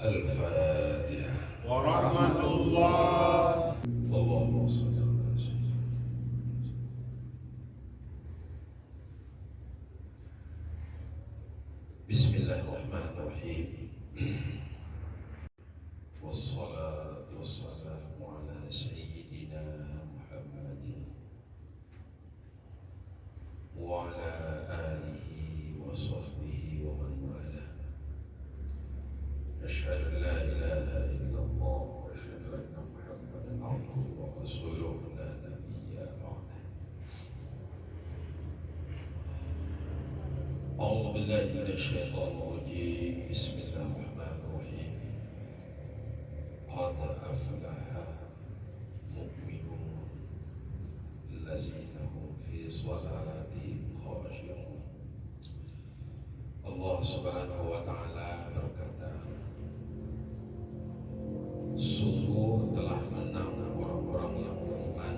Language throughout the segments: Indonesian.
الفاتحة. ورحمة الله. اللهم صل على سيدنا. بسم الله الرحمن الرحيم. والصلاة والسلام على سيدنا محمد وعلى آله وصحبه ومن والاه. أشهد أن لا إله إلا الله وأشهد أن محمدا عبده ورسوله لا نبي بعده. أعوذ بالله من الشيطان الرجيم. بسم الله الرحمن الرحيم. قد أفلح المؤمنون الذين هم في صلاتهم خاشعون. Allah Subhanahu wa Ta'ala berkata, sungguh telah menang orang-orang yang beriman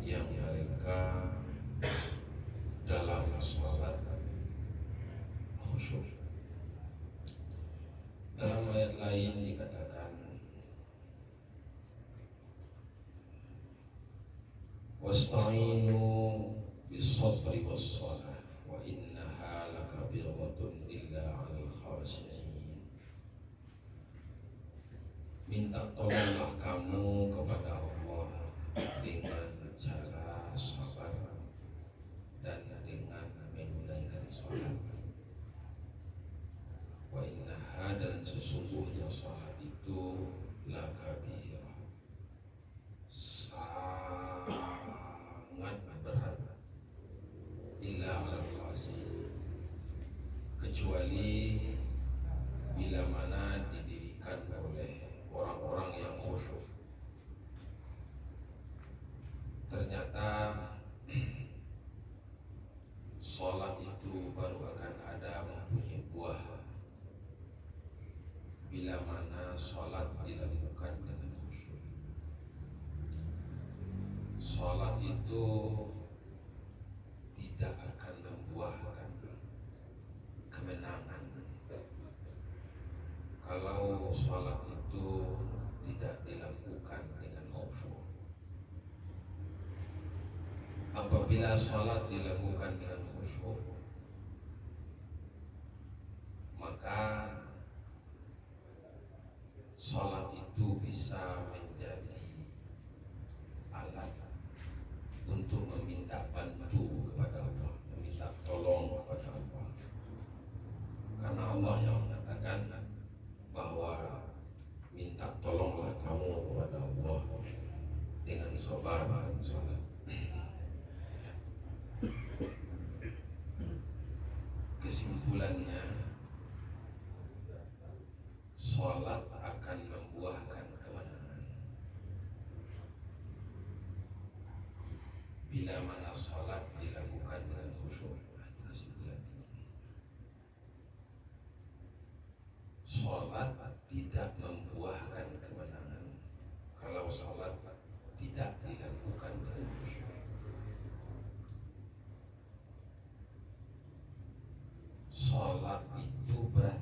yang mereka dalam salat khusyuk. Dalam ayat lain dikatakan, wasta'inu bis-sabri was-salah wa innaha lakabiratun illa 'alal khashi'in. Minta tolonglah kamu kepada Allah dengan cara sabar dan dengan menunaikan salat. Wa innaha, dan sesungguhnya salat itu lakabirah, sangat berat, illa 'alal khashi'in, kecuali bila mana didirikan oleh orang-orang yang khusyuk. Ternyata salat itu baru akan ada mempunyai buah bila mana salat dilakukan dengan khusyuk. Salat itu tidak akan membuahkan kemenangan kalau salat itu tidak dilakukan dengan khusyuk. Apabila salat dilakukan dengan khusyuk, maka salat itu bisa menjadi alat untuk meminta bantu kepada Allah, meminta tolong kepada Allah. Karena Allah yang mengatakan bahwa minta tolonglah kamu kepada Allah dengan sabar dan salat. Kesimpulannya, salat akan membuahkan kemenangan bila mana salat dilakukan dengan khusyuk. Kesimpulannya, salat tidak membuahkan kemenangan kalau salat tidak dilakukan dengan khusyuk. Salat itu berat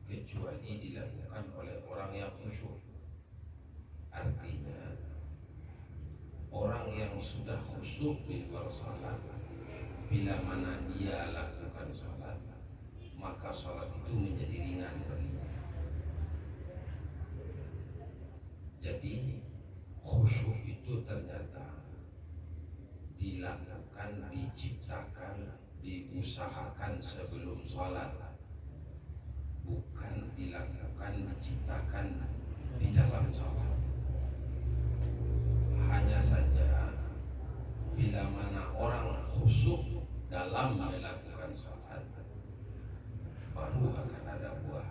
kecuali dilakukan oleh orang yang khusyuk. Artinya, orang yang sudah khusyuk di luar salat, bila mana dia lakukan salat, maka salat itu menjadi ringan baginya. Jadi khusyuk itu ternyata dilakukan, diciptakan, diusahakan sebelum salat, bukan dilakukan, diciptakan di dalam salat. Hanya saja bila mana orang khusyuk dalam melakukan salat, baru akan ada buah.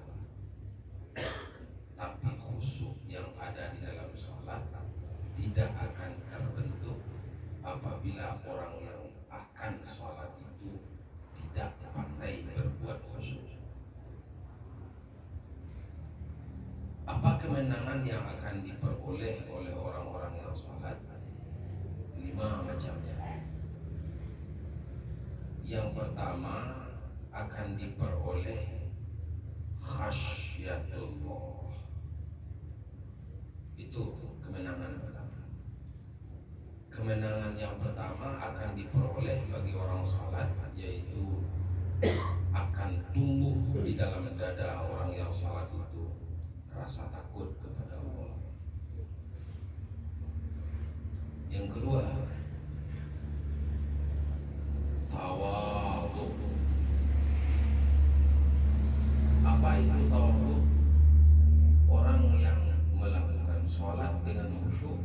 Tapi khusyuk yang ada di dalam salat tidak akan terbentuk apabila orang yang akan salat itu tidak pandai berbuat khusyuk. Apa kemenangan yang akan diperoleh oleh orang-orang yang salat? 5 macamnya. Yang pertama, akan diperoleh khasyah hujjatullah. Itu kemenangan pertama. Kemenangan yang pertama akan diperoleh bagi orang salat, yaitu akan tumbuh di dalam dada orang yang salat itu rasa takut kepada Allah. Yang kedua, tawadhu. Apa itu tawadhu? Orang yang melakukan sholat dengan khusyuk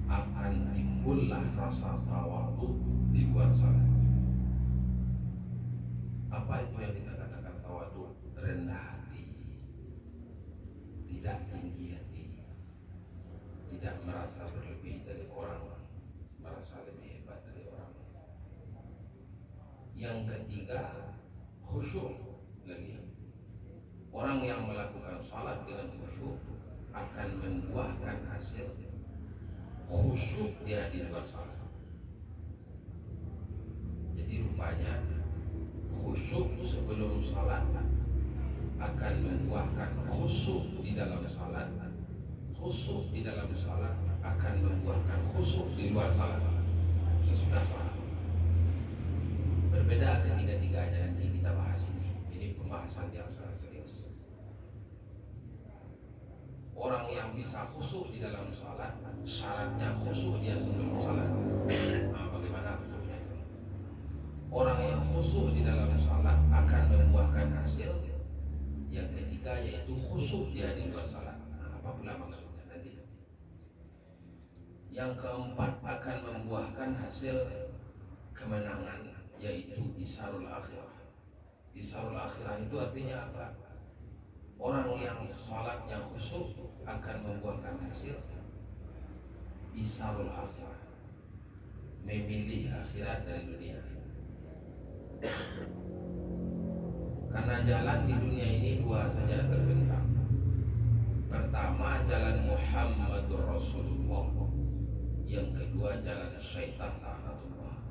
akan timbullah rasa tawadhu di luar salat. Apa itu yang kita katakan tawadhu? Rendah hati, tidak tinggi hati, tidak merasa berlebih dari orang, merasa lebih hebat dari orang. Yang ketiga, khusyuk lagi. Orang yang melakukan salat dengan khusyuk akan membuahkan hasil khusyuk dia di luar salat. Jadi rupanya khusyuk sebelum salat akan membuahkan khusyuk di dalam salat. Khusyuk di dalam salat akan membuahkan khusyuk di luar salat sesudah salat. Berbeda ketiga-tiganya, nanti kita bahas ini. Ini pembahasan yang sangat serius. Orang yang bisa khusyuk di dalam salat, syaratnya khusyuk dia sebelum salat. Nah, bagaimana khusyuknya itu? Orang yang khusyuk di dalam salat akan membuahkan hasil yang ketiga, yaitu khusyuk dia di luar salat. Nah, apa pula maksudnya nanti? Yang keempat akan membuahkan hasil kemenangan, yaitu isarul akhirah. Isarul akhirah itu artinya apa? Orang yang salatnya khusyuk akan membuahkan hasil isarul akhirah, memilih akhirat dari dunia. Karena jalan di dunia ini dua saja terbentang. Pertama jalan Muhammadur Rasulullah, yang kedua jalan syaitan laknatullah.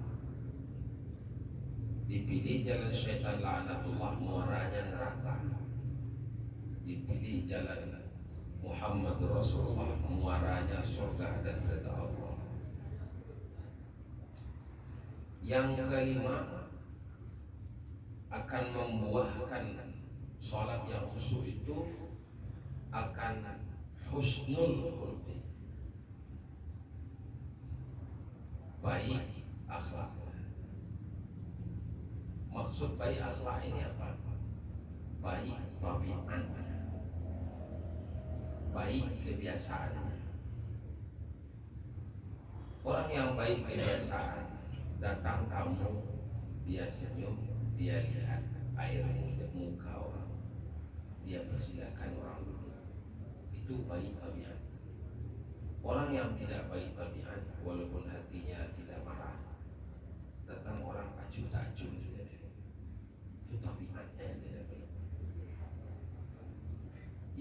Dipilih jalan syaitan laknatullah, muaranya neraka. Dipilih jalan Muhammadur Rasulullah, muaranya surga dan ridha Allah. Yang kelima, akan membuahkan salat yang khusyuk itu akan husnul khuluqi, baik akhlak. Maksud baik akhlak ini apa? Baik tabiatnya, baik kebiasaannya. Orang yang baik kebiasaan, datang tamu dia senyum, dia lihat air menginjak muka orang, dia persilakan orang dulu. Itu baik tabiat. Orang yang tidak baik tabiat, walaupun hatinya tidak marah, datang orang acuh tak acuh, itu tabiatnya yang tidak baik.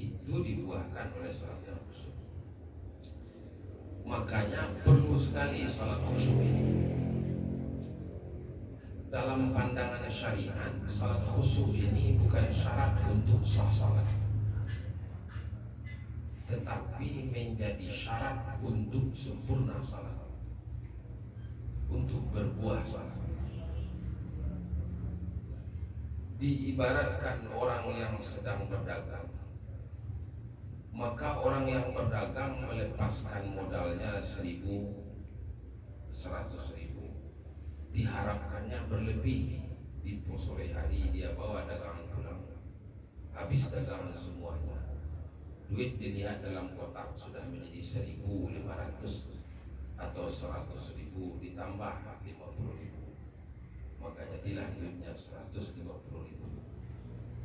Itu dibuahkan oleh salat yang khusyuk. Makanya perlu sekali salat khusyuk ini. Dalam pandangan syariat, salat khusyuk ini bukan syarat untuk sah salat, tetapi menjadi syarat untuk sempurna salat, untuk berbuah salat. Diibaratkan orang yang sedang berdagang, maka orang yang berdagang melepaskan modalnya 1.000, 100.000, diharapkannya berlebih. Di sore hari dia bawa dagangan pulang, habis dagangan semuanya, duit dilihat dalam kotak sudah menjadi 1.500 atau 100.000 ditambah 50.000, maka jadilah duitnya 150.000.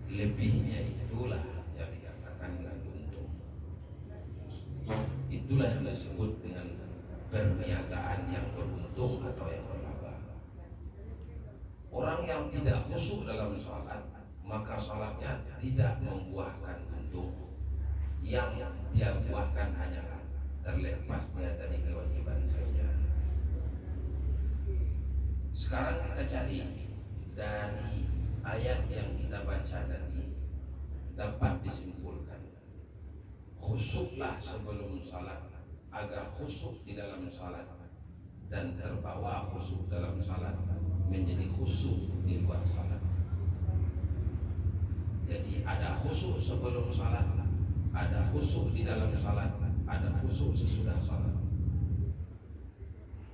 Lebihnya itulah yang dikatakan dengan untung. Itulah yang disebut dengan perniagaan yang beruntung atau yang berlaba. Orang yang tidak khusyuk dalam salat, maka salatnya tidak membuahkan untung. Yang dia buahkan hanyalah terlepasnya dari kewajiban saja. Sekarang kita cari dari ayat yang kita baca tadi, dapat khusyuklah sebelum salat agar khusyuk di dalam salat, dan terbawa khusyuk dalam salat menjadi khusyuk di luar salat. Jadi ada khusyuk sebelum salat, ada khusyuk di dalam salat, ada khusyuk sesudah salat.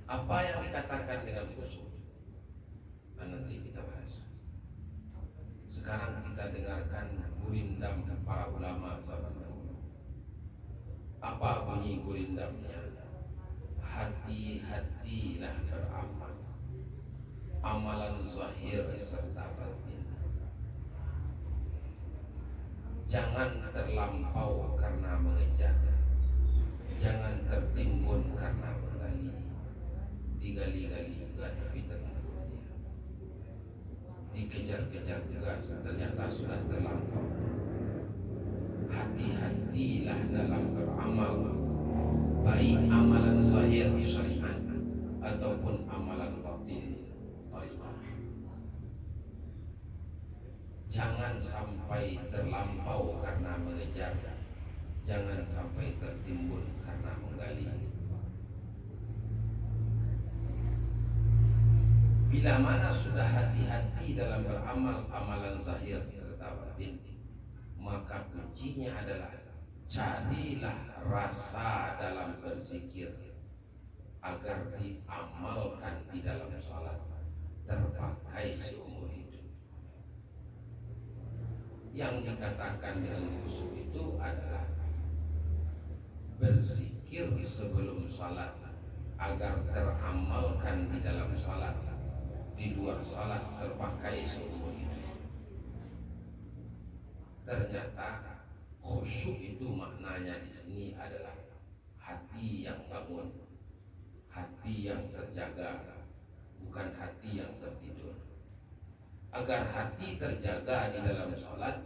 Apa yang dikatakan dengan khusyuk? Nanti kita bahas. Sekarang kita dengarkan gurindam para ulama zaman dahulu. Apa bunyi gurindamnya? Hati-hatilah beramal, amalan zahir serta batin. Jangan terlampau karena mengejar, jangan tertimbun karena menggali. Digali-gali juga tapi tertimbun dia. Dikejar-kejar juga ternyata sudah terlampau. Hati-hatilah dalam beramal, baik amalan zahir syariat ataupun amalan batin tariqah. Jangan sampai terlampau karena mengejar, jangan sampai tertimbun karena menggali. Bila mana sudah hati-hati dalam beramal amalan zahir serta batin, maka kuncinya adalah carilah rasa dalam berzikir agar diamalkan di dalam salat, terpakai seumur hidup. Yang dikatakan dengan khusyuk itu adalah berzikir sebelum salat agar teramalkan di dalam salat, di luar salat terpakai seumur hidup. Ternyata khusyuk itu maknanya di sini adalah hati yang bangun, hati yang terjaga, bukan hati yang tertidur. Agar hati terjaga di dalam salat,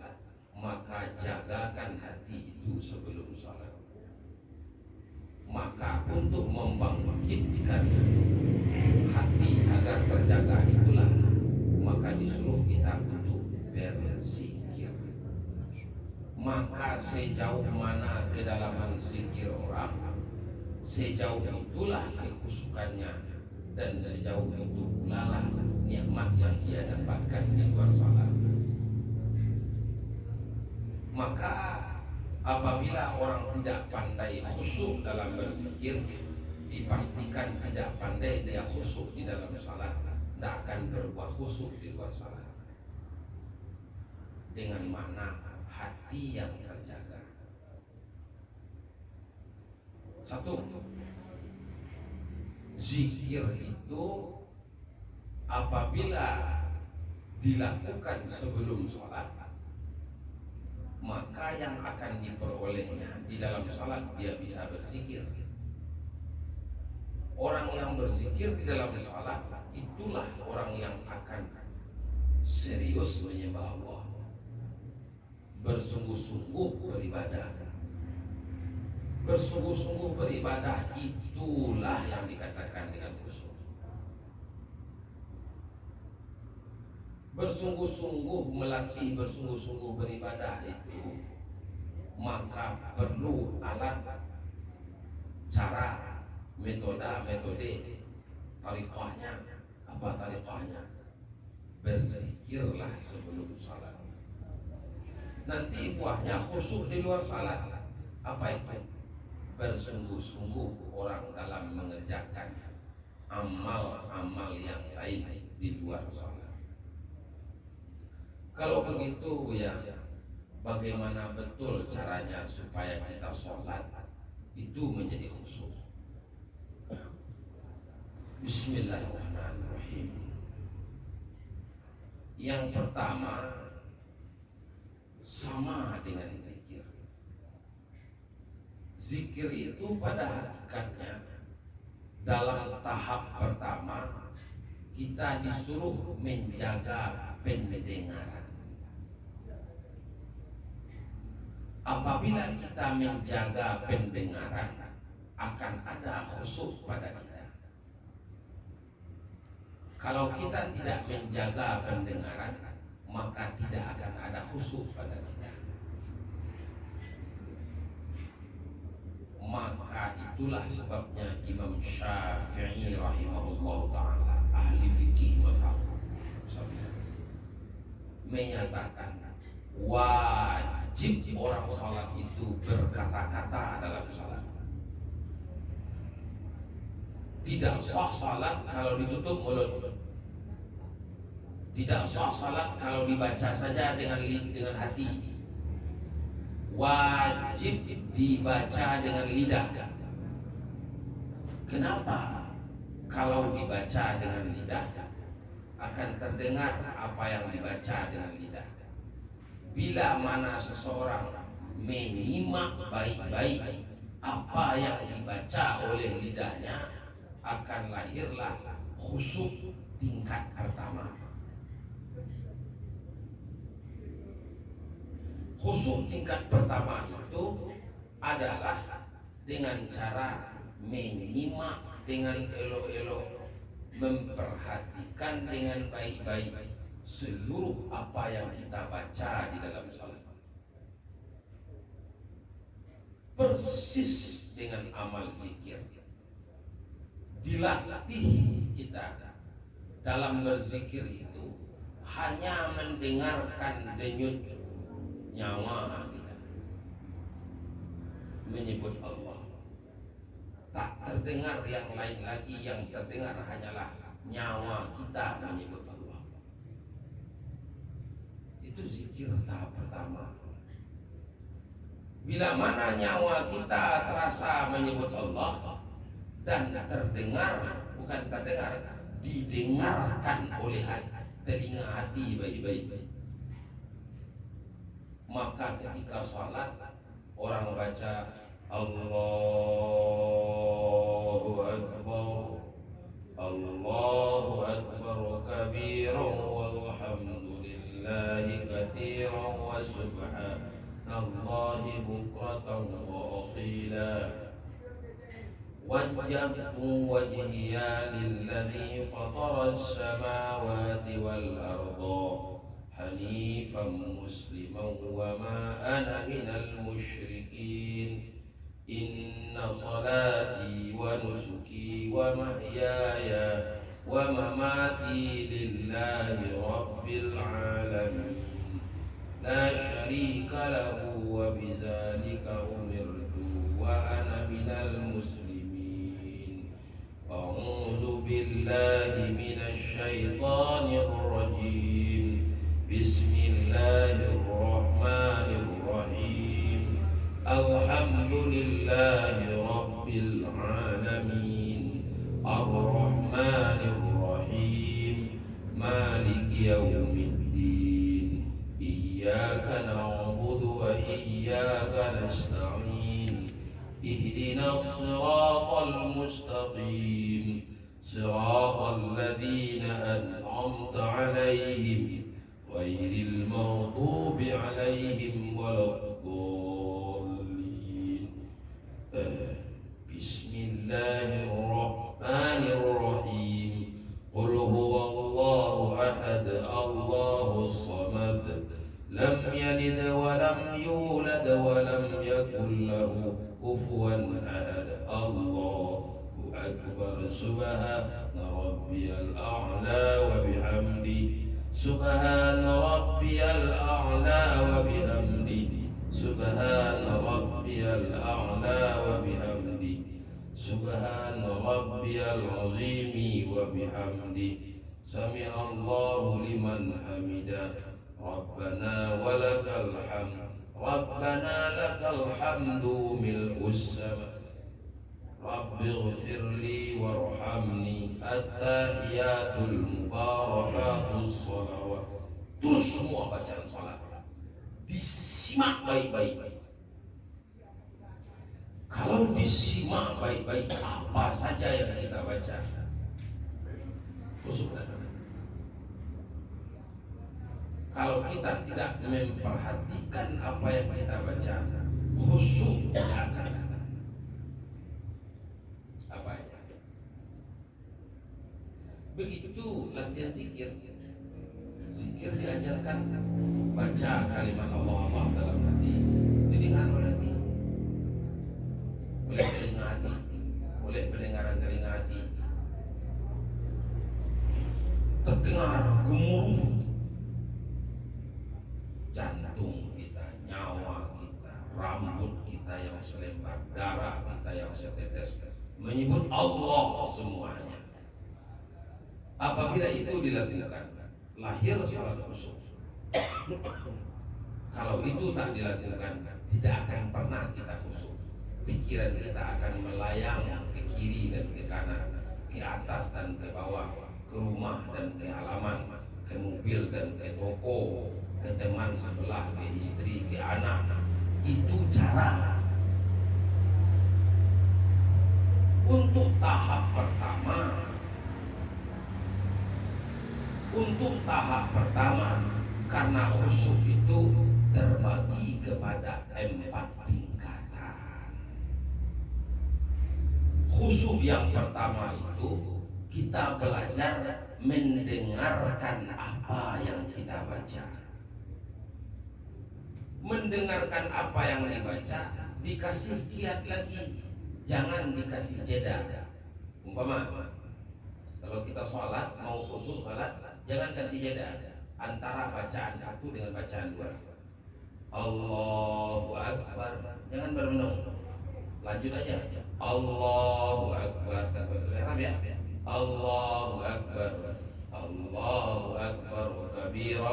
maka jagakan hati itu sebelum salat. Maka untuk membangkitkan hati agar terjaga itulah maka disuruh kita untuk berzikir. Maka sejauh mana kedalaman zikir orang, sejauh itulah kekhusyukannya, dan sejauh itu pula lah nikmat yang dia dapatkan di luar salat. Maka apabila orang tidak pandai khusyuk dalam berzikir, dipastikan tidak pandai dia khusyuk di dalam salat, tidak akan berbuah khusyuk di luar salat. Dengan makna hati yang terjaga. Satu, zikir itu apabila dilakukan sebelum sholat, maka yang akan diperolehnya di dalam sholat dia bisa berzikir. Orang yang berzikir di dalam sholat itulah orang yang akan serius menyembah Allah, bersungguh-sungguh beribadah. Bersungguh-sungguh beribadah itulah yang dikatakan dengan khusyuk. Bersungguh-sungguh melatih, bersungguh-sungguh beribadah itu maka perlu alat, cara, metode tariqahnya. Apa tariqahnya? Berzikirlah sebelum salat. Nanti buahnya khusyuk di luar salat. Apa itu? Bersungguh-sungguh orang dalam mengerjakan amal-amal yang lain di luar salat. Kalau begitu ya, bagaimana betul caranya supaya kita sholat itu menjadi khusyuk? Bismillahirrahmanirrahim. Yang pertama, sama dengan zikir. Zikir itu pada hakikatnya dalam tahap pertama kita disuruh menjaga pendengaran. Apabila kita menjaga pendengaran, akan ada khusyuk pada kita. Kalau kita tidak menjaga pendengaran, maka tidak akan ada khusyuk pada kita. Itulah sebabnya Imam Syafi'i rahimahullah ta'ala, ahli fikih mazhab Syafi'i, menyatakan wajib orang salat itu berkata-kata dalam salat. Tidak sah salat kalau ditutup mulut. Tidak sah salat kalau dibaca saja dengan hati. Wajib dibaca dengan lidah. Kenapa? Kalau dibaca dengan lidah akan terdengar apa yang dibaca dengan lidah. Bila mana seseorang menyimak baik-baik apa yang dibaca oleh lidahnya, akan lahirlah khusyuk tingkat pertama. Khusyuk tingkat pertama itu adalah dengan cara menyimak dengan elok-elok, memperhatikan dengan baik-baik seluruh apa yang kita baca di dalam salat. Persis dengan amal zikir. Dilatih kita dalam berzikir itu hanya mendengarkan denyut nyawa kita menyebut Allah. Tak terdengar yang lain lagi, yang terdengar hanyalah nyawa kita menyebut Allah. Itu zikir tahap pertama. Bila mana nyawa kita terasa menyebut Allah dan terdengar, bukan terdengar, didengarkan oleh telinga hati baik-baik, maka ketika salat orang baca Allahu Akbar, Allahu Akbar kabiran walhamdulillahi katsiran wa subhanallahi bukratan wa asila. Wajjahtu wajhiya lilladzi fatara as-samawati wal arda hanifan musliman wa ma ana minal musyrikin. Inna salati wa nusuki wa mahyaya wa mamati lillahi rabbil alamin la syarika lahu wa bizalika umirtu wa ana minal muslimin. A'udzu billahi minasy syaithanir rajim. Bismillahirrahmanirrahim. Alhamdulillahi rabbil alamin. Ar-Rahmanir Rahim. Maliki yaumiddin. Iyyaka na'budu wa iyyaka nasta'in. Ihdinas siratal mustaqim. Siratal ladzina an'amta 'alaihim ghairil maghdubi 'alaihim waladdallin. Bismillahirrahmanirrahim. Qul huwallahu ahad, Allahus samad, lam yalid wa lam yulad wa lam yakul lahu kufuwan ahad. Allahu akbar. Subhana rabbiyal a'la wa bihamdi. Subhana rabbiyal a'la wa bihamdi. Subhana rabbiyal a'la wa bihamdi. Subhana rabbiyal azimi wa bihamdi. Sami'allahu liman hamidah. Rabbana walakal hamd. Rabbana lakal hamdu mil'us sama. Rabbi ghfirli warhamni. At-tahiyatul mubarakatus salawat. Terus semua bacaan salat disimak baik-baik. Kalau disimak baik-baik apa saja yang kita baca, kalau kita tidak memperhatikan apa yang kita baca, khusyuk tidak akan datang. Apa aja? Begitu latihan zikir. Zikir diajarkan baca kalimat Allah dalam hati, didengar oleh hati, oleh telinga hati. selembar, darah kita yang setetes, menyebut Allah semuanya. Apabila itu dilakukan, lahir salat khusyuk. Kalau itu tak dilakukan, tidak akan pernah kita khusyuk. Pikiran kita akan melayang ke kiri dan ke kanan, ke atas dan ke bawah, ke rumah dan ke halaman, ke mobil dan ke toko, ke teman sebelah, ke istri, ke anak. Itu cara. Untuk tahap pertama, karena khusyuk itu terbagi kepada 4 tingkatan. Khusyuk yang pertama itu kita belajar mendengarkan apa yang kita baca. Mendengarkan apa yang dibaca, dikasih kiat lagi, jangan dikasih jeda. Umpama kalau kita sholat, mau khusyuk sholat, jangan kasih jeda antara bacaan satu dengan bacaan dua. Allahu Akbar, jangan bermenung, lanjut aja. Allahu Akbar, Arab ya. Allahu Akbar, Allahu Akbar kabira.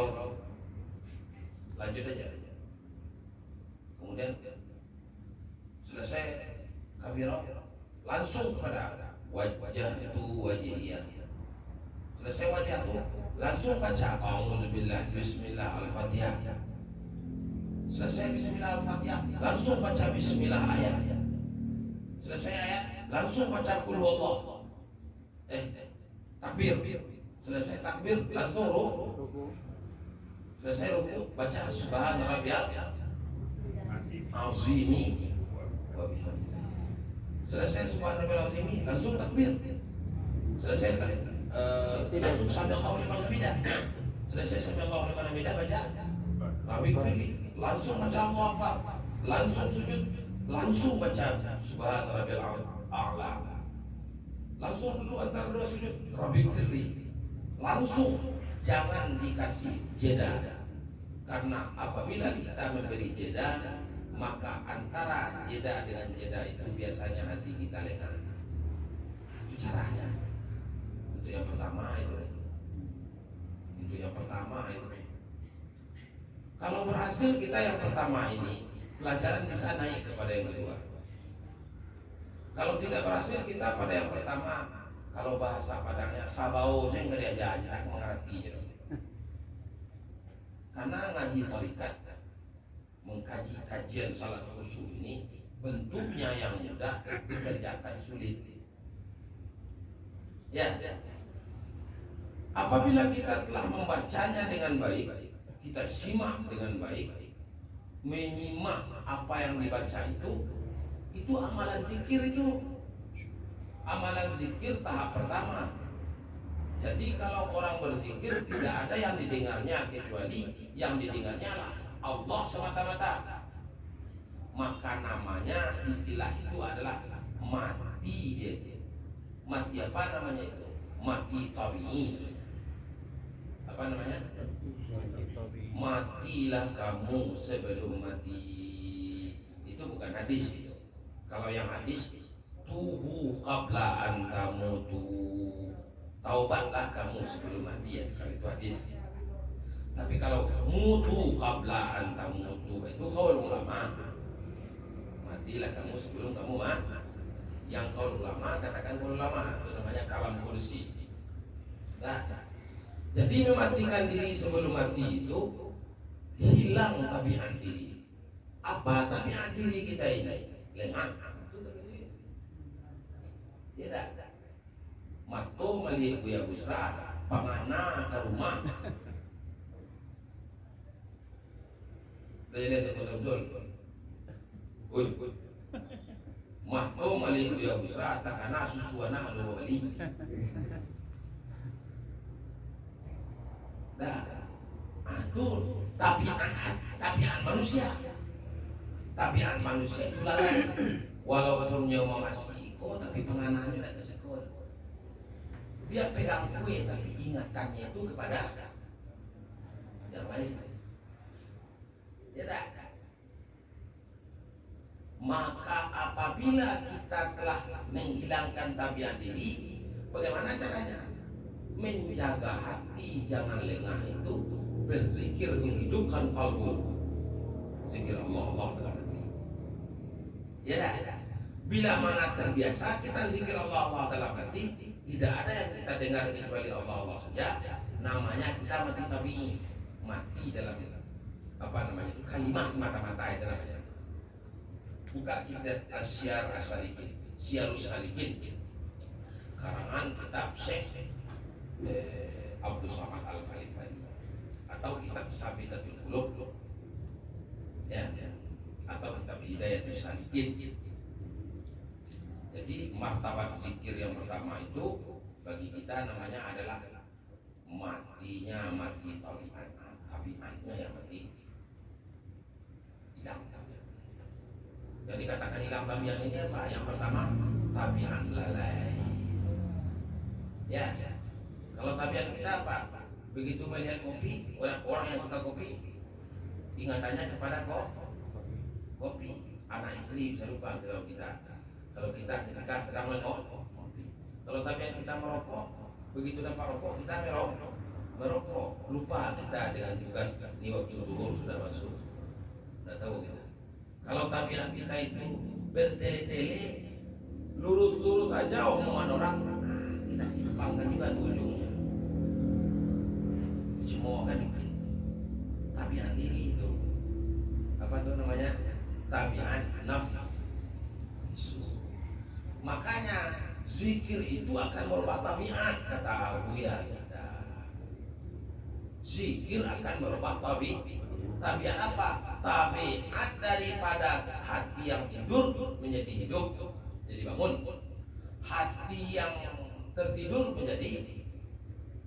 Lanjut aja. Kemudian selesai kabira, langsung kepada wajah itu wajhiyah. Selesai wajah itu, langsung baca A'udzubillah, Bismillah, Al-Fatihah. Selesai Bismillah Al-Fatihah, langsung baca Bismillah ayat. Selesai ayat, langsung baca Qul Huwallah. Takbir. Selesai takbir, langsung ruku. Selesai ruku, baca Subhana Rabbiyal Azimi wa bihamdihi. Selesai Subhana Rabbiyal Azimi, langsung takbir. Selesai langsung Sami'allahu liman hamidah. Selesai Sami'allahu liman hamidah, baca Rabbik firli, langsung baca Allahu Akbar, langsung sujud, langsung baca Subhana Rabbiyal A'la, langsung dulu antara dua sujud Rabbik firli, langsung, jangan dikasih jeda. Karena apabila kita memberi jeda, maka antara jeda dengan jeda itu biasanya hati kita lengah. Itu caranya. Itu yang pertama itu. Kalau berhasil kita yang pertama ini, pelajaran bisa naik kepada yang kedua. Kalau tidak berhasil kita pada yang pertama, kalau bahasa Padangnya sabau, saya nggak diajar, tak mengerti gitu. Karena ngaji tarikat, mengkaji kajian salat khusyuk ini, bentuknya yang mudah dikerjakan sulit. Ya. Apabila kita telah membacanya dengan baik, kita simak dengan baik, menyimak apa yang dibaca itu amalan zikir itu. Amalan zikir tahap pertama. Jadi kalau orang berzikir tidak ada yang didengarnya kecuali yang didengarnya adalah Allah semata-mata. Maka namanya istilah itu adalah mati dia. Mati apa namanya itu? Mati tabi'i. Apa namanya? Matilah kamu sebelum mati. Itu bukan hadis itu. Kalau yang hadis, tubu qabla an tamutu, taubatlah kamu sebelum mati, ya kalau itu hadis. Tapi kalau mutu qabla an tamutu, itu qaul ulama. Matilah kamu sebelum kamu mati. Yang qaul ulama katakan qaul ulama, itu namanya kalam kursi. Nah, jadi mematikan diri sebelum mati itu hilang tabiat diri. Apa tabiat diri kita ini? Lengah. Tidak. Matu melihat Buya Busra, pamana ke rumah. Lihat betul. Uy. Matu melihat Buya Busra, takana susuana lu beli. Dah. Itu tabiat manusia. Tabiat manusia itu lalai. Walaupun nyawa masih iko, tapi penganannya tidak kesekor. Dia pegang kue, tapi ingatannya itu kepada yang lain. Ya tak. Maka apabila kita telah menghilangkan tabiat diri, bagaimana caranya? Menjaga hati jangan lengah itu berzikir, menghidupkan kalbu. Zikir Allah dalam hati. Ya dah. Bila mana terbiasa kita zikir Allah dalam hati, tidak ada yang kita dengar kecuali Allah saja. Namanya kita mati tabi'i, mati dalam itu kalimat semata-mata itu namanya. Buka kitab Asyar As-Salikin, Syarus Salikin, karangan kitab Syekh Abdul Samad Al-Falifani, atau kitab Sabitatul Qulub, ya, atau kitab Hidayatul Salikin. Jadi martabat zikir yang pertama itu bagi kita namanya adalah mati tabiatnya yang mati, hilang tabiat. Yang dikatakan hilang tabiat ini apa? Yang pertama tabiat lalai. Ya. Kalau tabiat kita apa? Begitu melihat kopi, orang yang suka kopi, ingatannya kepada kopi. Anak istri bisa lupa kalau kita ketika sedang kopi. Kalau tabiat kita merokok, begitu dapat rokok kita merokok, lupa kita dengan tugas ini waktu zuhur sudah masuk, sudah tahu kita. Kalau tabiat kita itu bertele-tele, lurus aja omongan orang, kita simpangkan juga tuh ujungnya. Semua kan itu tabiat diri itu. Apa tuh namanya? Tabiat nafsu. Makanya zikir itu akan merubah tabiat, kata Abuya kita. Zikir akan merubah tabiat apa? Tabiat daripada hati yang tidur menjadi hidup, jadi bangun. Hati yang tertidur menjadi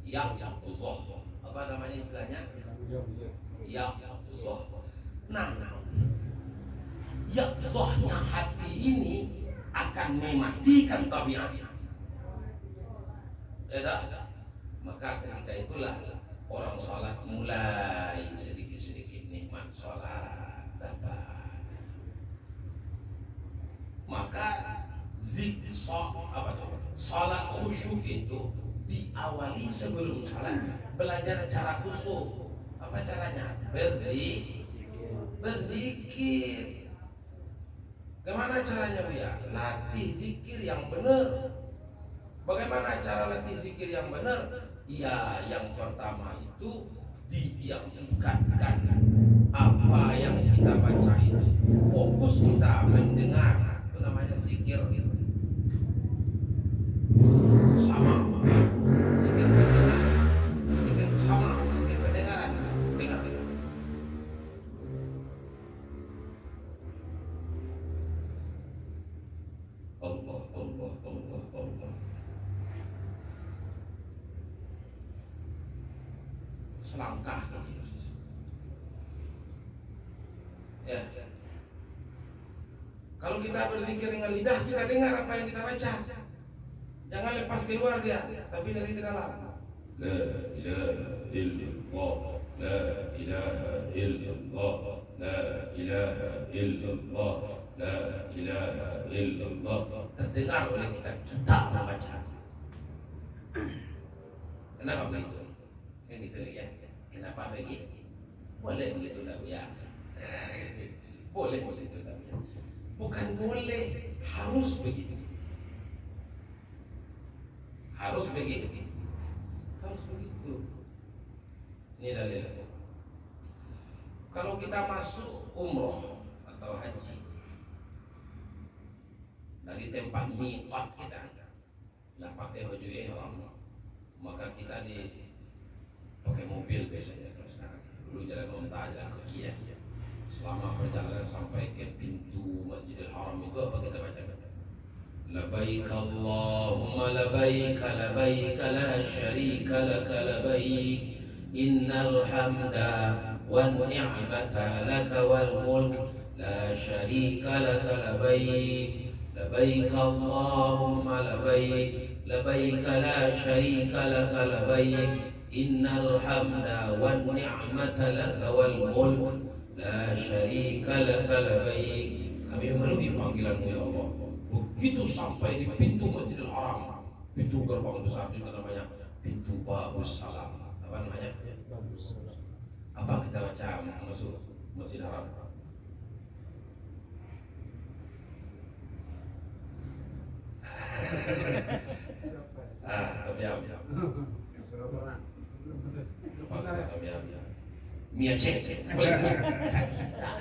yaqzah. Apa namanya istilahnya? Yaqzah. Nah, yaqzahnya hati ini akan mematikan tabiatnya. Maka ketika itulah orang sholat mulai sedikit-sedikit nikmat sholat dapat. Maka sholat khusyuk itu diawali sebelum sholat belajar cara khusyuk. Apa caranya? Berzikir. Bagaimana caranya Bu ya? Latih zikir yang benar. Bagaimana cara latih zikir yang benar? Ya, yang pertama itu ditingkatkan apa yang kita baca itu. Fokus kita mendengar. Itu namanya zikir sama. Zikir mendengar. Zikir sama. Zikir pendengaran. Dengar. Allah. Selangkah ya. Kalau kita berzikir dengan lidah, kita dengar apa yang kita baca. Jangan lepas keluar dia, tapi dari ke dalam. La ilaha illallah, la ilaha illallah, la ilaha illallah, la ilaha illallah. Terdengar oleh kita membaca. Kenapa begitu? Kan gitu ya. Kenapa begitu? Boleh begitu lah ya. Boleh begitu lah ya. Bukan boleh, harus begitu. Harus begitu. Ini dalil. Kalau kita masuk umroh atau haji dari tempat miqat kita, nggak pakai baju ihram, maka kita pakai mobil biasanya kalau sekarang. Dulu jalan unta, jalan kaki ya. Selama perjalanan sampai ke pintu Masjidil Haram itu apa kita baca? Labbaik Allahumma labbaik, labbaik la syarika lak, labbaik innal hamda wan ni'mata lak wal mulk la syarika lak, labbaik labbaik Allahumma labbaik, labbaik la syarika lak, labbaik innal hamda wan ni'mata lak wal mulk la syarika lak, labbaik. Kami memenuhi panggilan-Mu ya Allah. Begitu sampai di pintu Masjidil Haram, pintu gerbang besar itu namanya pintu Babus Salam. Apa namanya? Apa kita baca masuk Masjidil Haram? Tom-yum. Apa kata tom-yum? Mie Aceh. Tak bisa.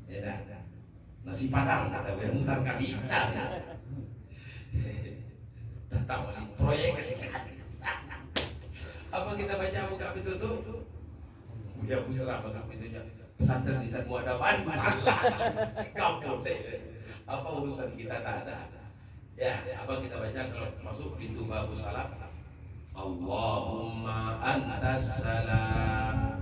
Ya dah. Nasi Padang kata gue mutar nggak bisa. Tetap di proyek nggak bisa. Apa kita baca buka pintu tuh? Ya busra masuk pintunya. Pesantren di San Muadaban salah. Kampung deh. Apa urusan kita tak ada. Ya, apa kita baca kalau masuk pintu Babus Salam? Allahumma antas salam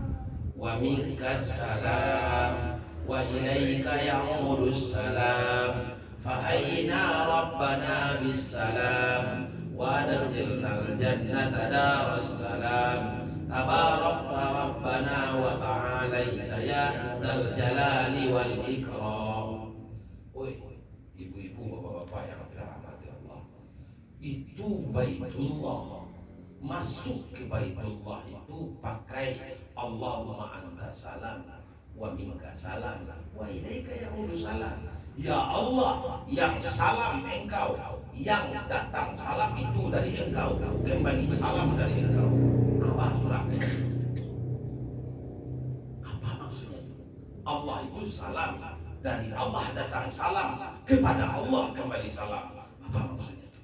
wa minkas salam wa ilaika ya'udus salam fahaina rabbana bis salam wa adkhilnal jannata daras salam tabarakta rabbana wa ta'alaita ya zal jalali wal ikram. Woi, ibu-ibu, bapak-bapak yang dirahmati Allah, itu Baitullah. Masuk ke Baitullah itu pakai Allahumma anta salam wa minka salam wa ilaika ya'udu salam. Ya Allah, yang salam engkau, yang datang salam itu dari engkau, kembali salam dari engkau. Apa suratnya? Apa maksudnya itu? Allah itu salam, dari Allah datang salam, kepada Allah kembali salam. Apa maksudnya itu?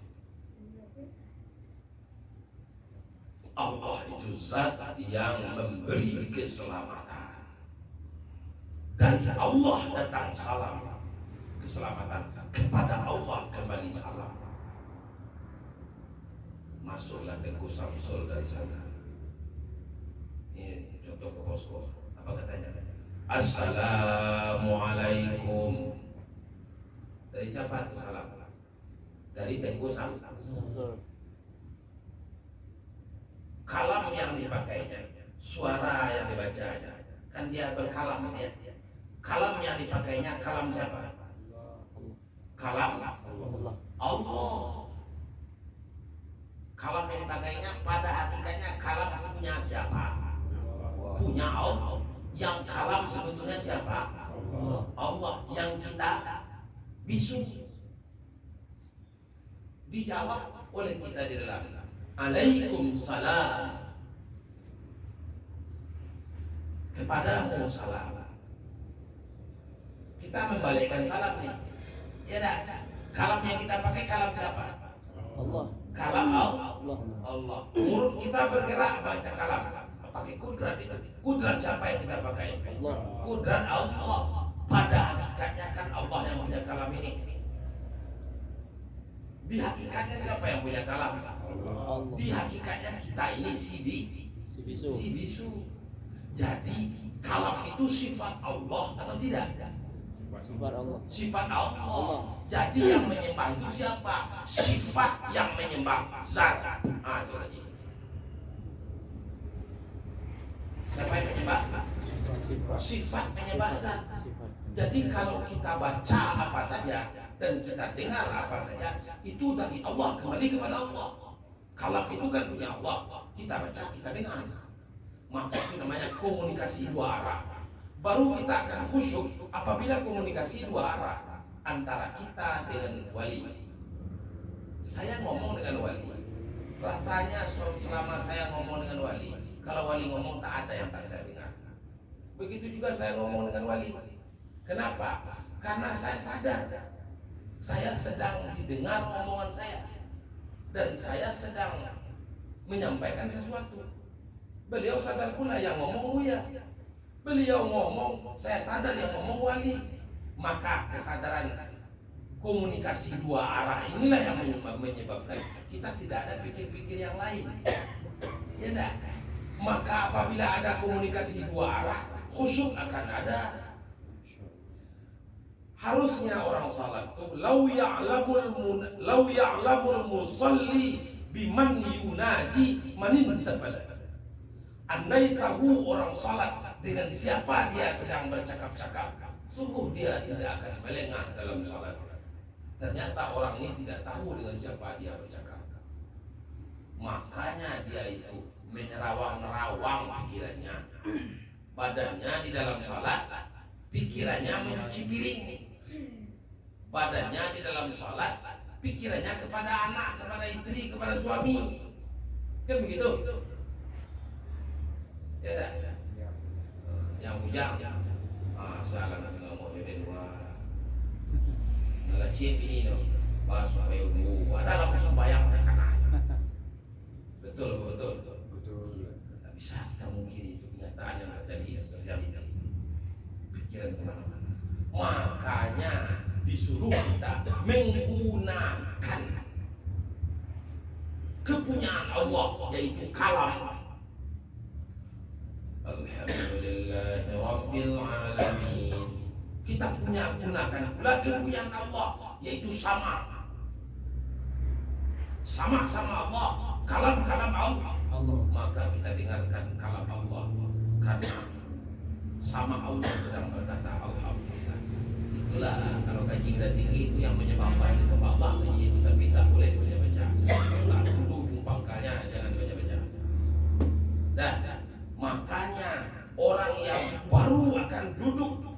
Allah itu zat yang memberi keselamatan. Dari Allah datang salam, keselamatan, kepada Allah kembali salam. Masuklah Tengku Samsul dari sana. Ini contoh ke posko. Apa katanya? Assalamualaikum. Dari siapa itu salam? Dari Tengku Samsul. Kalam yang dipakainya, suara yang dibacanya, kan dia berkalam ini ya. Kalam yang dipakainya, kalam siapa? Kalam Allah. Kalam yang dipakainya pada hakikatnya kalam punya siapa? Punya Allah. Yang kalam sebetulnya siapa? Allah. Yang kita bisu dijawab oleh kita di dalam Waalaikumsalam. Kepadamu salam. Kita membalikkan salam nih. Ya dah. Kalam yang kita pakai kalam siapa? Allah. Kalam Allah. Mulut kita bergerak baca kalam. Pakai kudrat itu. Kudrat siapa yang kita pakai? Allah. Kudrat Allah. Pada hakikatnya kan Allah yang punya kalam ini. Di hakikatnya siapa yang punya kalam? Allah. Di hakikatnya kita ini si bisu. Jadi kalam itu sifat Allah atau tidak? Sifat Allah. Sifat Allah. Jadi yang menyembah itu siapa? Sifat yang menyembah zat. Itu lagi. Siapa yang menyembah? Sifat menyembah zat. Jadi kalau kita baca apa saja dan kita dengar apa saja, itu dari Allah, kembali kepada Allah. Kalam itu kan punya Allah. Kita baca, kita dengar. Maka itu namanya komunikasi dua arah. Baru kita akan khusyuk apabila komunikasi dua arah antara kita dengan wali. Saya ngomong dengan wali, rasanya selama saya ngomong dengan wali, kalau wali ngomong tak ada yang tak saya dengar. Begitu juga saya ngomong dengan wali. Kenapa? Karena saya sadar saya sedang didengar omongan saya dan saya sedang menyampaikan sesuatu. Beliau sadar pula yang ngomong Buya. Beliau ngomong, saya sadar yang ngomong wali. Maka kesadaran komunikasi dua arah inilah yang menyebabkan kita tidak ada pikir-pikir yang lain. Ya dah. Maka apabila ada komunikasi dua arah, khusyuk akan ada. Harusnya orang salat itu lau ya'lamul musalli biman yunaji manin tafala. Andai tahu orang salat dengan siapa dia sedang bercakap-cakap, sungguh dia tidak akan melengah dalam salat. Ternyata orang ini tidak tahu dengan siapa dia bercakap. Makanya dia itu menerawang-nerawang pikirannya. Badannya di dalam salat, pikirannya mencuci piring. Badannya di dalam salat, pikirannya kepada anak, kepada istri, kepada suami. Kan begitu? Ya dah. Yang bujang, salah nak ngomong jadi dua. Nala cip ini dong, bahas supaya dulu. Ada lah sembahyang tekanan. Betul. Tak bisa kita mungkin itu kenyataan yang terjadi reality. Pikiran kemana-mana. Makanya disuruh kita menggunakan kepunyaan Allah, yaitu kalam. Alhamdulillahi Rabbil Alamin. Kita gunakan pula kepunyaan Allah, yaitu sama Allah, kalam Allah. Maka kita dengarkan kalam Allah, karena sama Allah sedang berkata Alhamdulillah. Itulah kalau kaji udah tinggi itu yang menyebabkan disembah Allah, yaitu tapi tak boleh dibaca-baca. Kalau tak dulu pangkalnya jangan dibaca-baca. Dah. Makanya orang yang baru akan duduk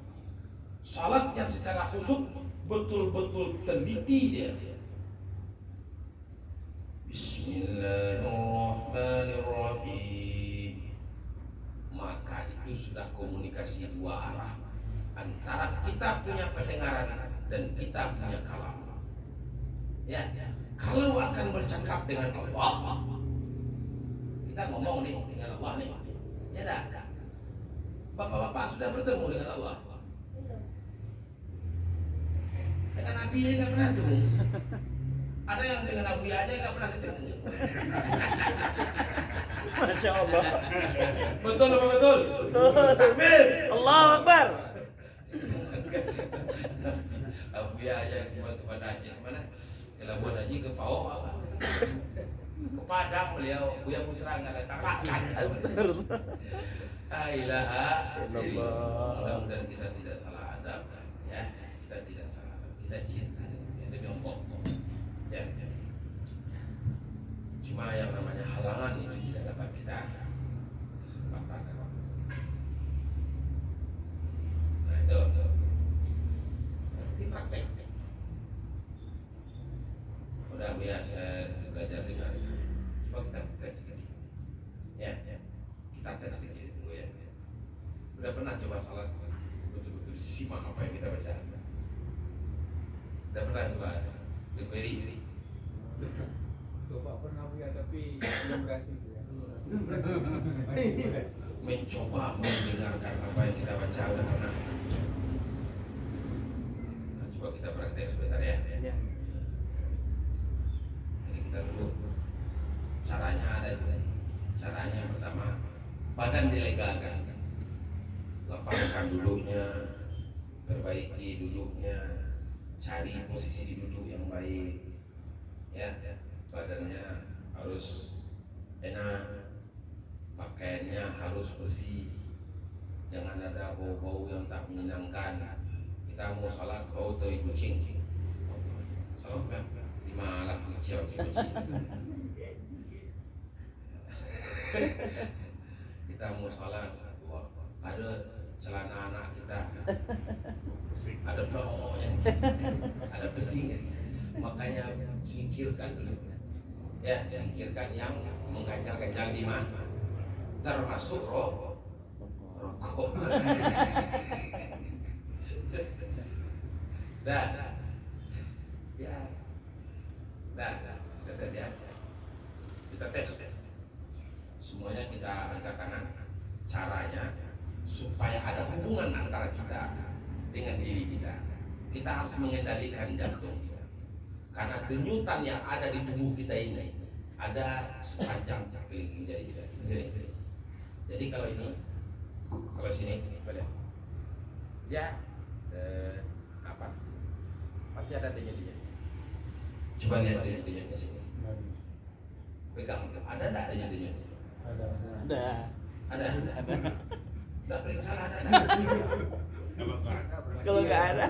salatnya secara khusyuk betul-betul teliti dia. Bismillahirrahmanirrahim. Maka itu sudah komunikasi dua arah antara kita punya pendengaran dan kita punya kalam. Ya, kalau akan bercakap dengan Allah, kita ngomong nih dengan Allah nih. Ya dah. Bapak-bapak sudah bertemu dengan Allah. Dengan Nabi ini nggak pernah tuh. Ada yang dengan Nabi aja nggak pernah ketemu. Masya Allah. Betul apa betul? Betul. Takbir. Allahu Akbar. Abu aja cuma kepada Aceh kemana? Ke Labuan Haji ke Pau apa? Ke Padang beliau, Buya Musra nggak datang makan. Ilaha illallah. Mudah-mudahan kita tidak salah adab, ya. Kita tidak salah adab. Kita cinta. Itu nyongkok. Ya. Cuma yang namanya halangan itu tidak dapat kita kesempatan. Nah itu. Nanti praktek. Udah biasa belajar dengan. Coba kita tes sedikit. Ya. Kita tes sedikit dulu ya. Udah pernah coba salat betul-betul simak apa yang kita baca? Udah pernah coba? Query. Coba pernah ya, tapi belum berhasil ya. Mencoba mendengarkan apa yang kita baca udah pernah. Nah, coba kita praktek sebentar ya. Jadi kita dulu caranya ada itu. Caranya yang pertama, badan dilegakan, lapangkan duduknya, perbaiki duduknya, cari posisi duduk yang baik, ya. Badannya harus enak, pakaiannya harus bersih, jangan ada bau-bau yang tak menyenangkan. Kita mau salat bau tai kucing, salat kan? Di malah kucing. Kita mau salat, ada celana anak kita, ada peloknya, ada pesingnya, makanya singkirkan dulu. Ya, singkirkan yang mengganjal-ganjal di mana, termasuk rokok. Dah, ya, dah, kita tes ya, kita tes. Semuanya kita angkat tangan. Caranya supaya ada hubungan antara kita dengan diri kita. Kita harus mengendalikan jantung kita. Karena denyutan yang ada di tubuh kita ini ada sepanjang kelingking jari kita. Sini. Jadi kalau sini, boleh. Ya, apa? Pasti ada denyut-denyut. Coba lihat denyut-denyutnya sini. Pegang, ada enggak denyut-denyut? Ada. Ada? Nggak periksa ada? Kalau nggak ada,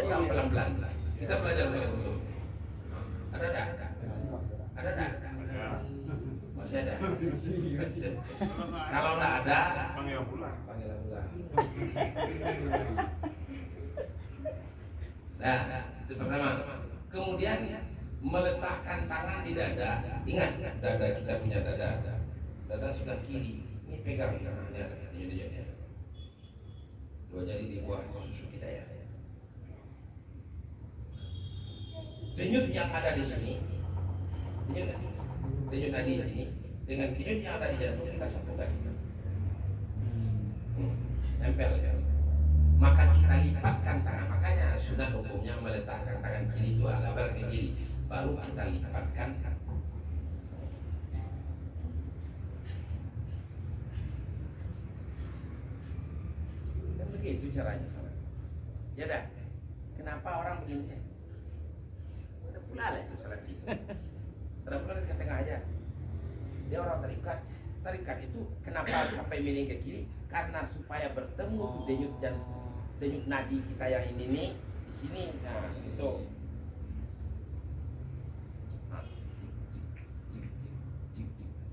Pelan-pelan. Kita belajar salat khusyuk. Ada? Ada? Masih ada? Kalau nggak ada, Panggil ambulans. nah itu pertama. Kemudian meletakkan tangan di dada. Ingat, dada kita punya dada. Dada sebelah kiri. Ini pegang tangannya ada. Denyut-denyutnya. Dua jari di bawah susu kita ya. Denyut yang ada di sini, denyut kan? Denyut nadi di sini dengan denyut yang ada di jantung kita sambungkan. Nempel ya. Maka kita lipatkan tangan. Makanya sunat hukumnya meletakkan tangan kiri itu agak berat ke kiri, baru kita lipatkan. Dan begitu caranya salat. Ya dah. Kenapa orang begini? Ada pula lah itu salat itu. Ada pula di tengah aja. Dia orang tarikat. Tarikat itu kenapa sampai miring ke kiri? Karena supaya bertemu denyut dan denyut nadi kita yang ini nih di sini. Nah, itu.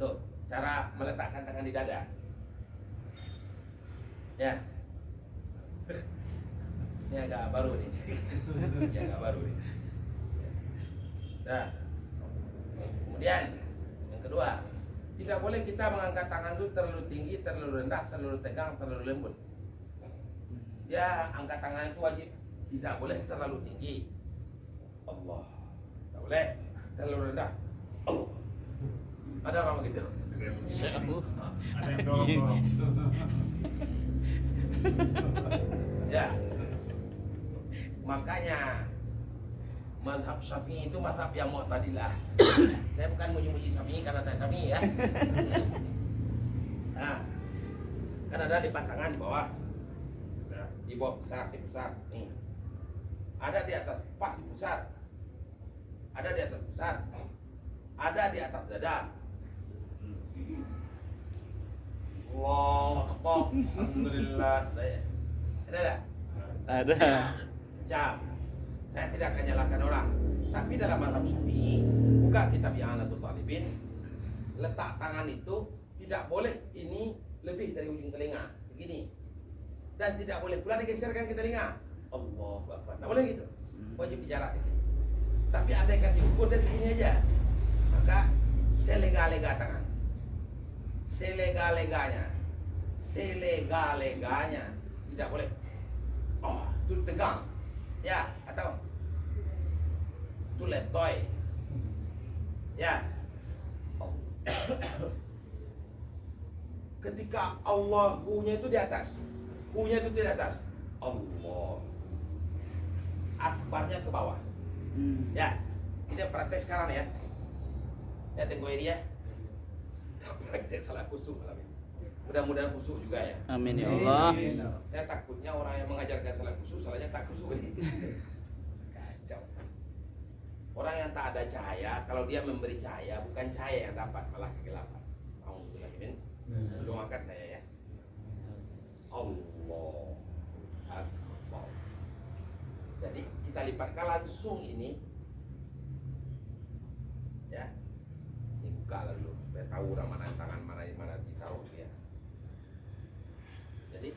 Tuh, cara meletakkan tangan di dada. Ya. Ini agak baru nih. Ini agak baru nih. Nah. Kemudian yang kedua, tidak boleh kita mengangkat tangan itu terlalu tinggi, terlalu rendah, terlalu tegang, terlalu lembut. Ya, angkat tangan itu wajib tidak boleh terlalu tinggi. Allah. Tidak boleh terlalu rendah. Allah. Ada orang begitu? Ada yang dorong. Ya. Makanya mazhab Syafi'i itu mazhab yang mu'tadilah. Saya bukan muji-muji Syafi'i karena saya Syafi'i ya. Nah, kan ada lipat tangan di bawah. Di bawah pusat, di pusat. Nih. Ada di atas pas di pusat. Ada di atas pusat. Ada di atas dada. Allahu Akbar. Alhamdulillah. Ada tak? ada. Jam. Saya tidak akan nyalahkan orang. Tapi dalam mazhab Syafi'i, buka kitab I'anatul Talibin, letak tangan itu tidak boleh ini lebih dari ujung telinga, segini. Dan tidak boleh pula digeserkan ke telinga. Allahu Akbar. Tidak boleh gitu. Wajib bicara gitu. Tapi andaikan diukur dari segini aja, maka selega-lega tangan. Selega-leganya. Selega-leganya. Tidak boleh. Oh, itu tegang. Ya, atau itu letoy. Ya. Oh. Ketika Allah punya itu di atas. Punya itu di atas. Allah. Akbarnya ke bawah. Ya. Kita praktek sekarang ya. Ya, tengok ini ya. Kita praktek salah kusuk malam ini. Mudah-mudahan kusuk juga ya. Amin ya Allah. Saya takutnya orang yang mengajarkan salat khusyuk salahnya tak khusyuk ini. Kacau. Orang yang tak ada cahaya, kalau dia memberi cahaya, bukan cahaya yang dapat, malah kegelapan. Alhamdulillah. Doakan saya ya. Allah Akbar. Jadi kita lipatkan langsung ini. Ya. Ini buka dulu supaya tahu mana tangan mana ditaruh ya. Jadi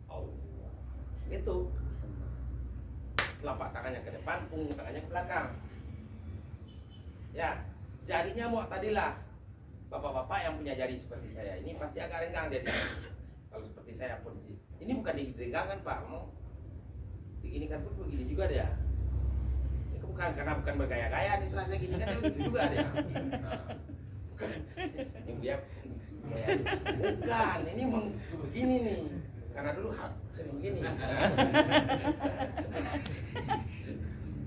Allah itu telapak tangannya ke depan, punggung tangannya ke belakang. Ya, jarinya mu'tadilah. Bapak-bapak yang punya jari seperti saya ini pasti agak renggang dia. Kalau seperti saya posisi. Ini bukan direnggangkan Pak, mau diginikan pun begini juga dia. Ini bukan karena bukan bergaya-gaya, ini serasa gini kan begitu juga dia. Nah, bukan. Ini dia bukan, ini begini nih. Karena dulu sering begini.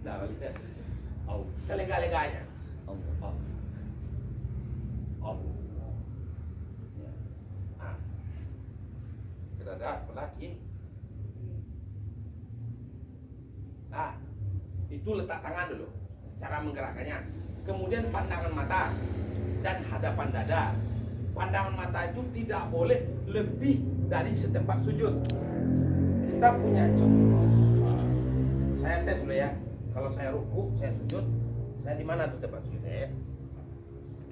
Nah, lihat. Oh, selega-leganya. Oh. Ya. Nah. Dada sebelah kiri. Nah, itu letak tangan dulu. Cara menggerakkannya. Kemudian pandangan mata dan hadapan dada. pandangan mata itu tidak boleh lebih dari setempat sujud. Kita punya contoh. Saya tes dulu ya. Kalau saya ruku, saya sujud, saya di mana tuh tempat sujud saya?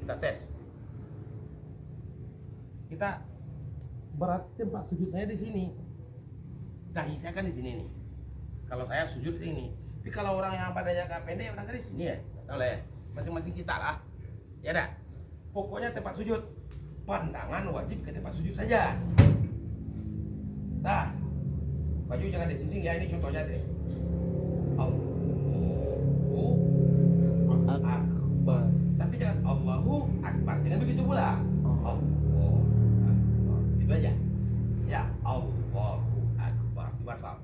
Kita tes. Kita berarti tempat sujud saya di sini. Dahi saya kan di sini nih. Kalau saya sujud di sini. Tapi kalau orang yang badannya agak pendek, orang kan di sini ya. Tahu lah ya. Masing-masing kita lah. Ya dah. Pokoknya tempat sujud. Pandangan wajib ke tempat sujud saja. Nah, baju jangan disising ya. Ini contohnya deh. Allahu Akbar. Tapi jangan Allahu Akbar. Jangan begitu pula. Allahu Akbar. Itu aja. Ya Allahu Akbar. Diwasal.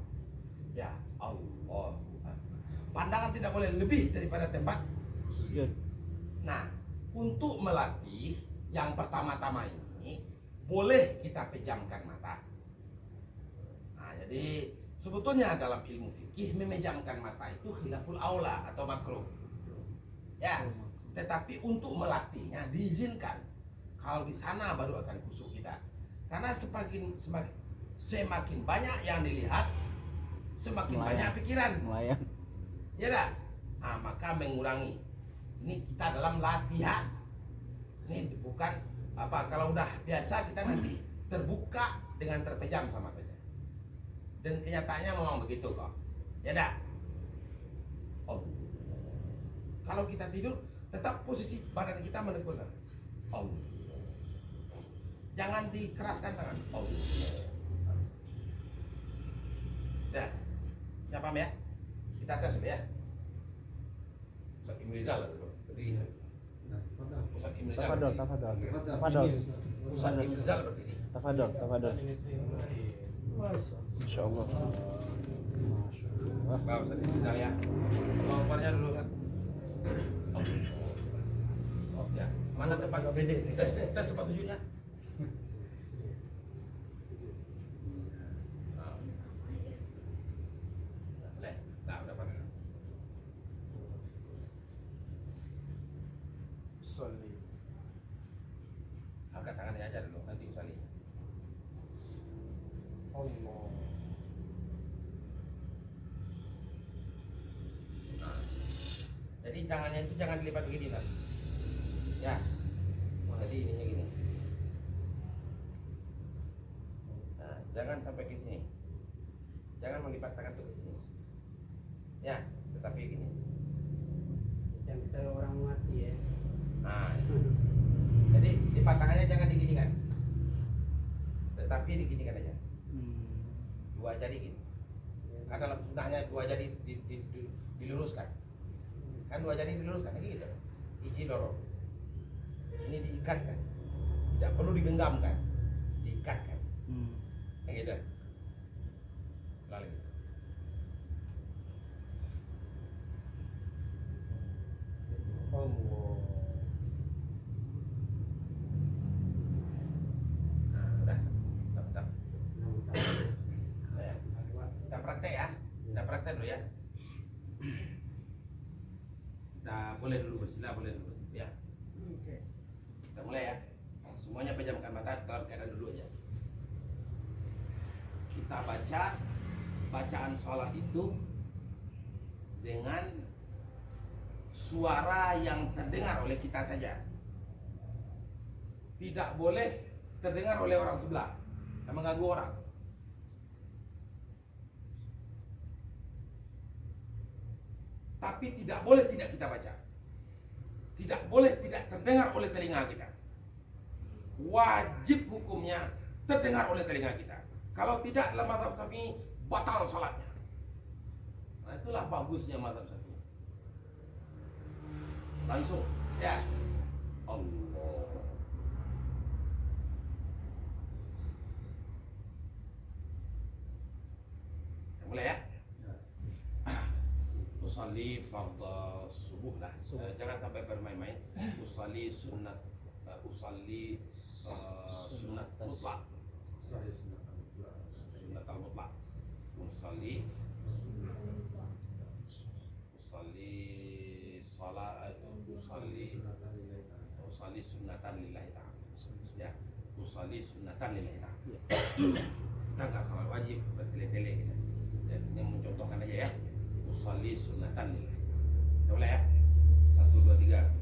Ya Allahu Akbar. Pandangan tidak boleh lebih daripada tempat sujud. Nah, untuk melatih yang pertama-tama ini boleh kita pejamkan mata. Nah, jadi sebetulnya dalam ilmu fikih memejamkan mata itu khilaful aula atau makruh. Ya, tetapi untuk melatihnya diizinkan. Kalau di sana baru akan khusyuk kita. Karena semakin banyak yang dilihat, semakin banyak pikiran. Ya dah. Nah, maka mengurangi. Ini kita dalam latihan. Ini bukan apa, kalau udah biasa kita nanti terbuka dengan terpejam sama saja. Dan kenyataannya memang begitu kok. Ya dah. Oh. Kalau kita tidur, tetap posisi badan kita menekuk. Oh. Jangan dikeraskan tangan. Oh. Ya. Siapa ya? Kita tes dulu ya. Ustaz Ibnu Rizal dulu. Berdiri. Ustaz Ibnu Rizal. Tafadhol. Ustaz Ibnu Rizal berdiri. Tafadhol. Insyaallah. Bapak Ustaz Ibnu Rizal ya. Nomornya dulu kan. Oh, ya. Mana tempat tes tempat sujudnya? Angkat tangannya aja dulu, nanti usali. Allah. Nah, jadi tangannya itu jangan dilipat begini kan? Ya. Jadi ininya gini. Nah, jangan sampai ke sini. Jangan melipat tangan tuh ke sini. Ya, tetapi gini. Yang kita orang mati ya. Nah, jadi lipat tangannya jangan diginikan, tetapi diginikan aja. Dua jari gini. Karena dalam sunnahnya dua jari diluruskan. Kan dua jari diluruskan gitu. Iji dorong. Ini diikatkan. Tidak perlu digenggamkan. Diikatkan. Yang gitu. Lalu. Allah. Kita praktek ya. Kita praktek dulu ya. Kita boleh dulu bersila, boleh dulu ya. Kita mulai ya. Semuanya pejamkan mata dalam keadaan dulu aja. Kita baca bacaan sholat itu dengan suara yang terdengar oleh kita saja. Tidak boleh terdengar oleh orang sebelah yang mengganggu orang. Tapi tidak boleh tidak kita baca. Tidak boleh tidak terdengar oleh telinga kita. Wajib hukumnya terdengar oleh telinga kita. Kalau tidak, dalam mazhab Syafi'i batal salatnya. Nah, itulah bagusnya mazhab Syafi'i. Langsung ya. Allah. Mulai ya. Usalli fardhu subuh lah. Jangan sampai bermain-main. Usalli sunnat sunat mutlak. Sunat al-mutlak. Usalli salat usalli sunnatan lillahi ta'ala. Ya. sunatan lillahi ta'ala. Kita nggak salat wajib bertele-tele kita. Dan yang mencontohkan aja ya, usolli sunatan lillahi. Kita mulai ya. 1, 2, 3.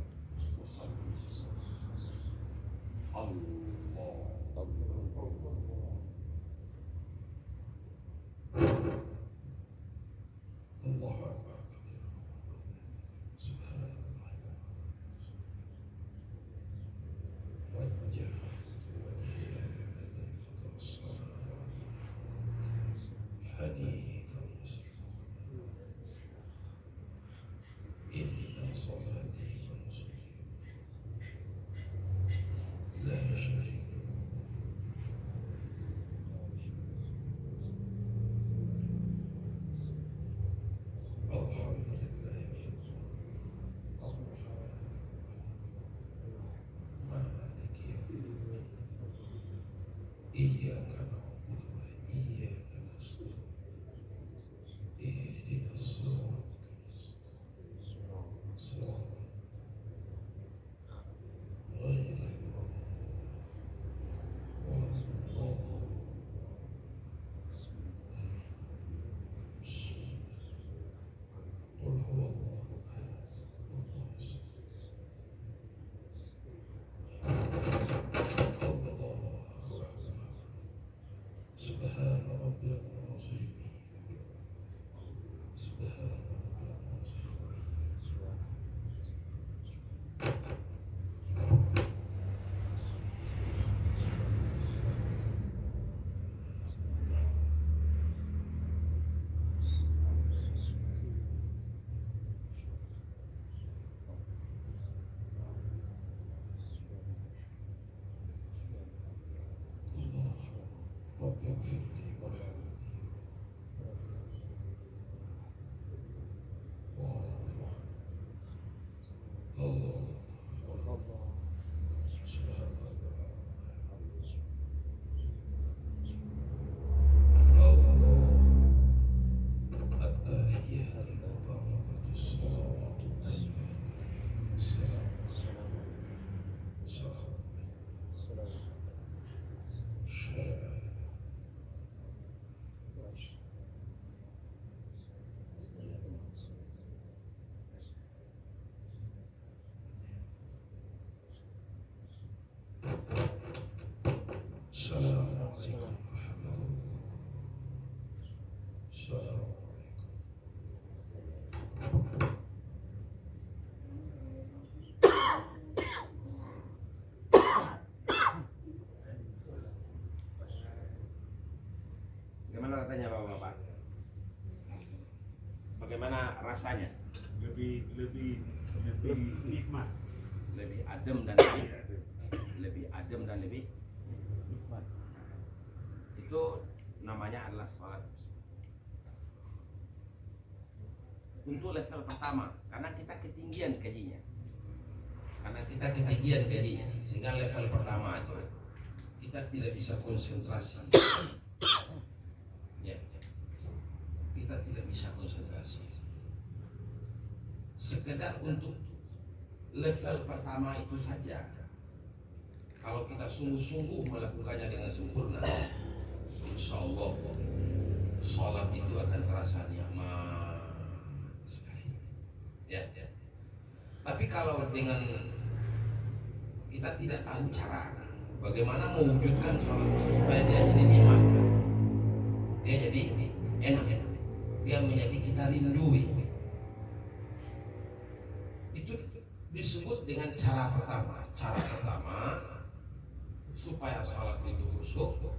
Usolli. Bagaimana rasanya Bapak-bapak? Bagaimana rasanya? Lebih nikmat. Lebih adem dan lebih nikmat. Itu namanya adalah sholat. Untuk level pertama, karena kita ketinggian kajinya. Sehingga level pertama itu kita tidak bisa konsentrasi. Ya, kita tidak bisa konsentrasi. Sekedar untuk level pertama itu saja. Kalau kita sungguh-sungguh melakukannya dengan sempurna, insya Allah sholat itu akan terasa nyaman sekali. Ya. Tapi kalau dengan kita tidak tahu cara bagaimana mewujudkan sholat itu supaya dia jadi nikmat, dia jadi enak, dia menjadi kita rindui, itu disebut dengan cara pertama. Cara pertama supaya sholat itu khusyuk,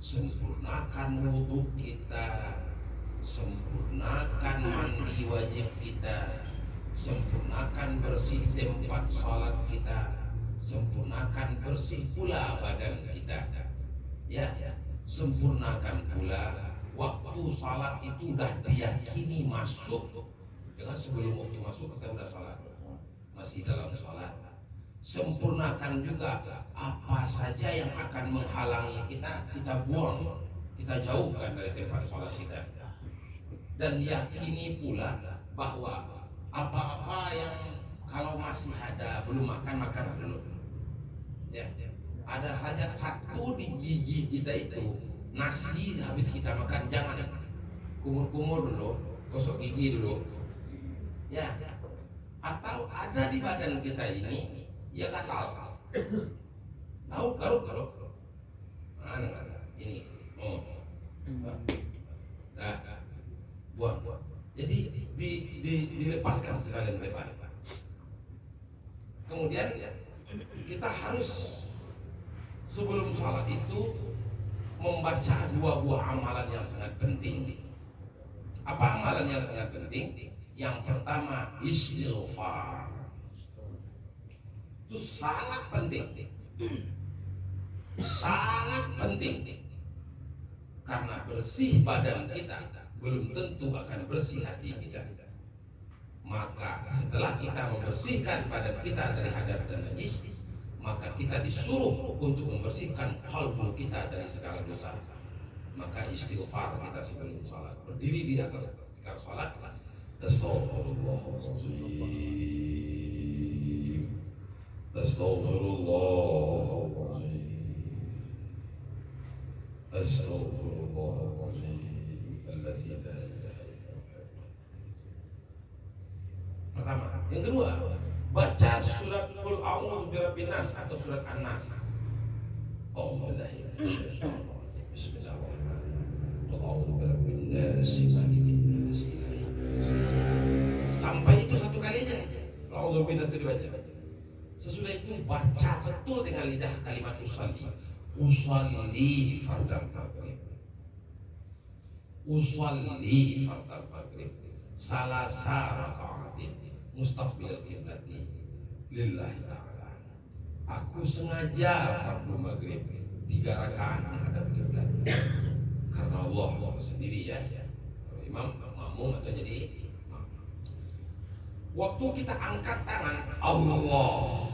sempurnakan wudhu kita, sempurnakan mandi wajib kita, sempurnakan bersih tempat sholat kita, sempurnakan bersih pula badan kita. Ya, sempurnakan pula waktu sholat itu udah diyakini masuk. Jangan sebelum waktu masuk kita udah sholat, masih dalam sholat. Sempurnakan juga apa saja yang akan menghalangi kita buang, kita jauhkan dari tempat sholat kita. Dan yakini pula bahwa apa-apa yang kalau masih ada belum makan dulu. Ya, ada saja satu di gigi kita itu nasi habis kita makan, jangan kumur-kumur dulu, gosok gigi dulu, ya. Atau ada di badan kita ini ya gatal, garuk, ini, nah, buang. Jadi dilepaskan sekalian lebar. Kemudian kita harus sebelum sholat itu membaca 2 buah amalan yang sangat penting. Apa amalan yang sangat penting? Yang pertama istighfar. Itu sangat penting. Sangat penting. Karena bersih badan kita belum tentu akan bersih hati kita. Maka setelah kita membersihkan badan kita dari hadas dan najis, maka kita disuruh untuk membersihkan qalbu kita dari segala dosa. Maka istighfar kita sebelum salat. Berdiri di atas tikar salat, Astaghfirullahaladzim, Astaghfirullahaladzim, Astaghfirullahaladzim, alladzi la ilaha illa huwa. Pertama. Yang kedua, baca surat Qul A'udzu Birabbin Nas atau surat An-Nas. Bismillahirrahmanirrahim. Qul A'udzu Birabbin Nas, Malikin Nas. Sampai itu satu kali aja. Qul A'udzu Birabbin Nas itu dibaca. Sesudah itu baca betul dengan lidah kalimat usalli. Usalli fardal maghrib. Usalli fardal maghrib. Salasa raka'atin mustaqbilal qiblati lillahi ta'ala. Aku sengaja fardu maghrib 3 rakaat menghadap kiblat. Karena Allah sendiri ya. Kalau imam makmum atau jadi imam. Waktu kita angkat tangan Allah.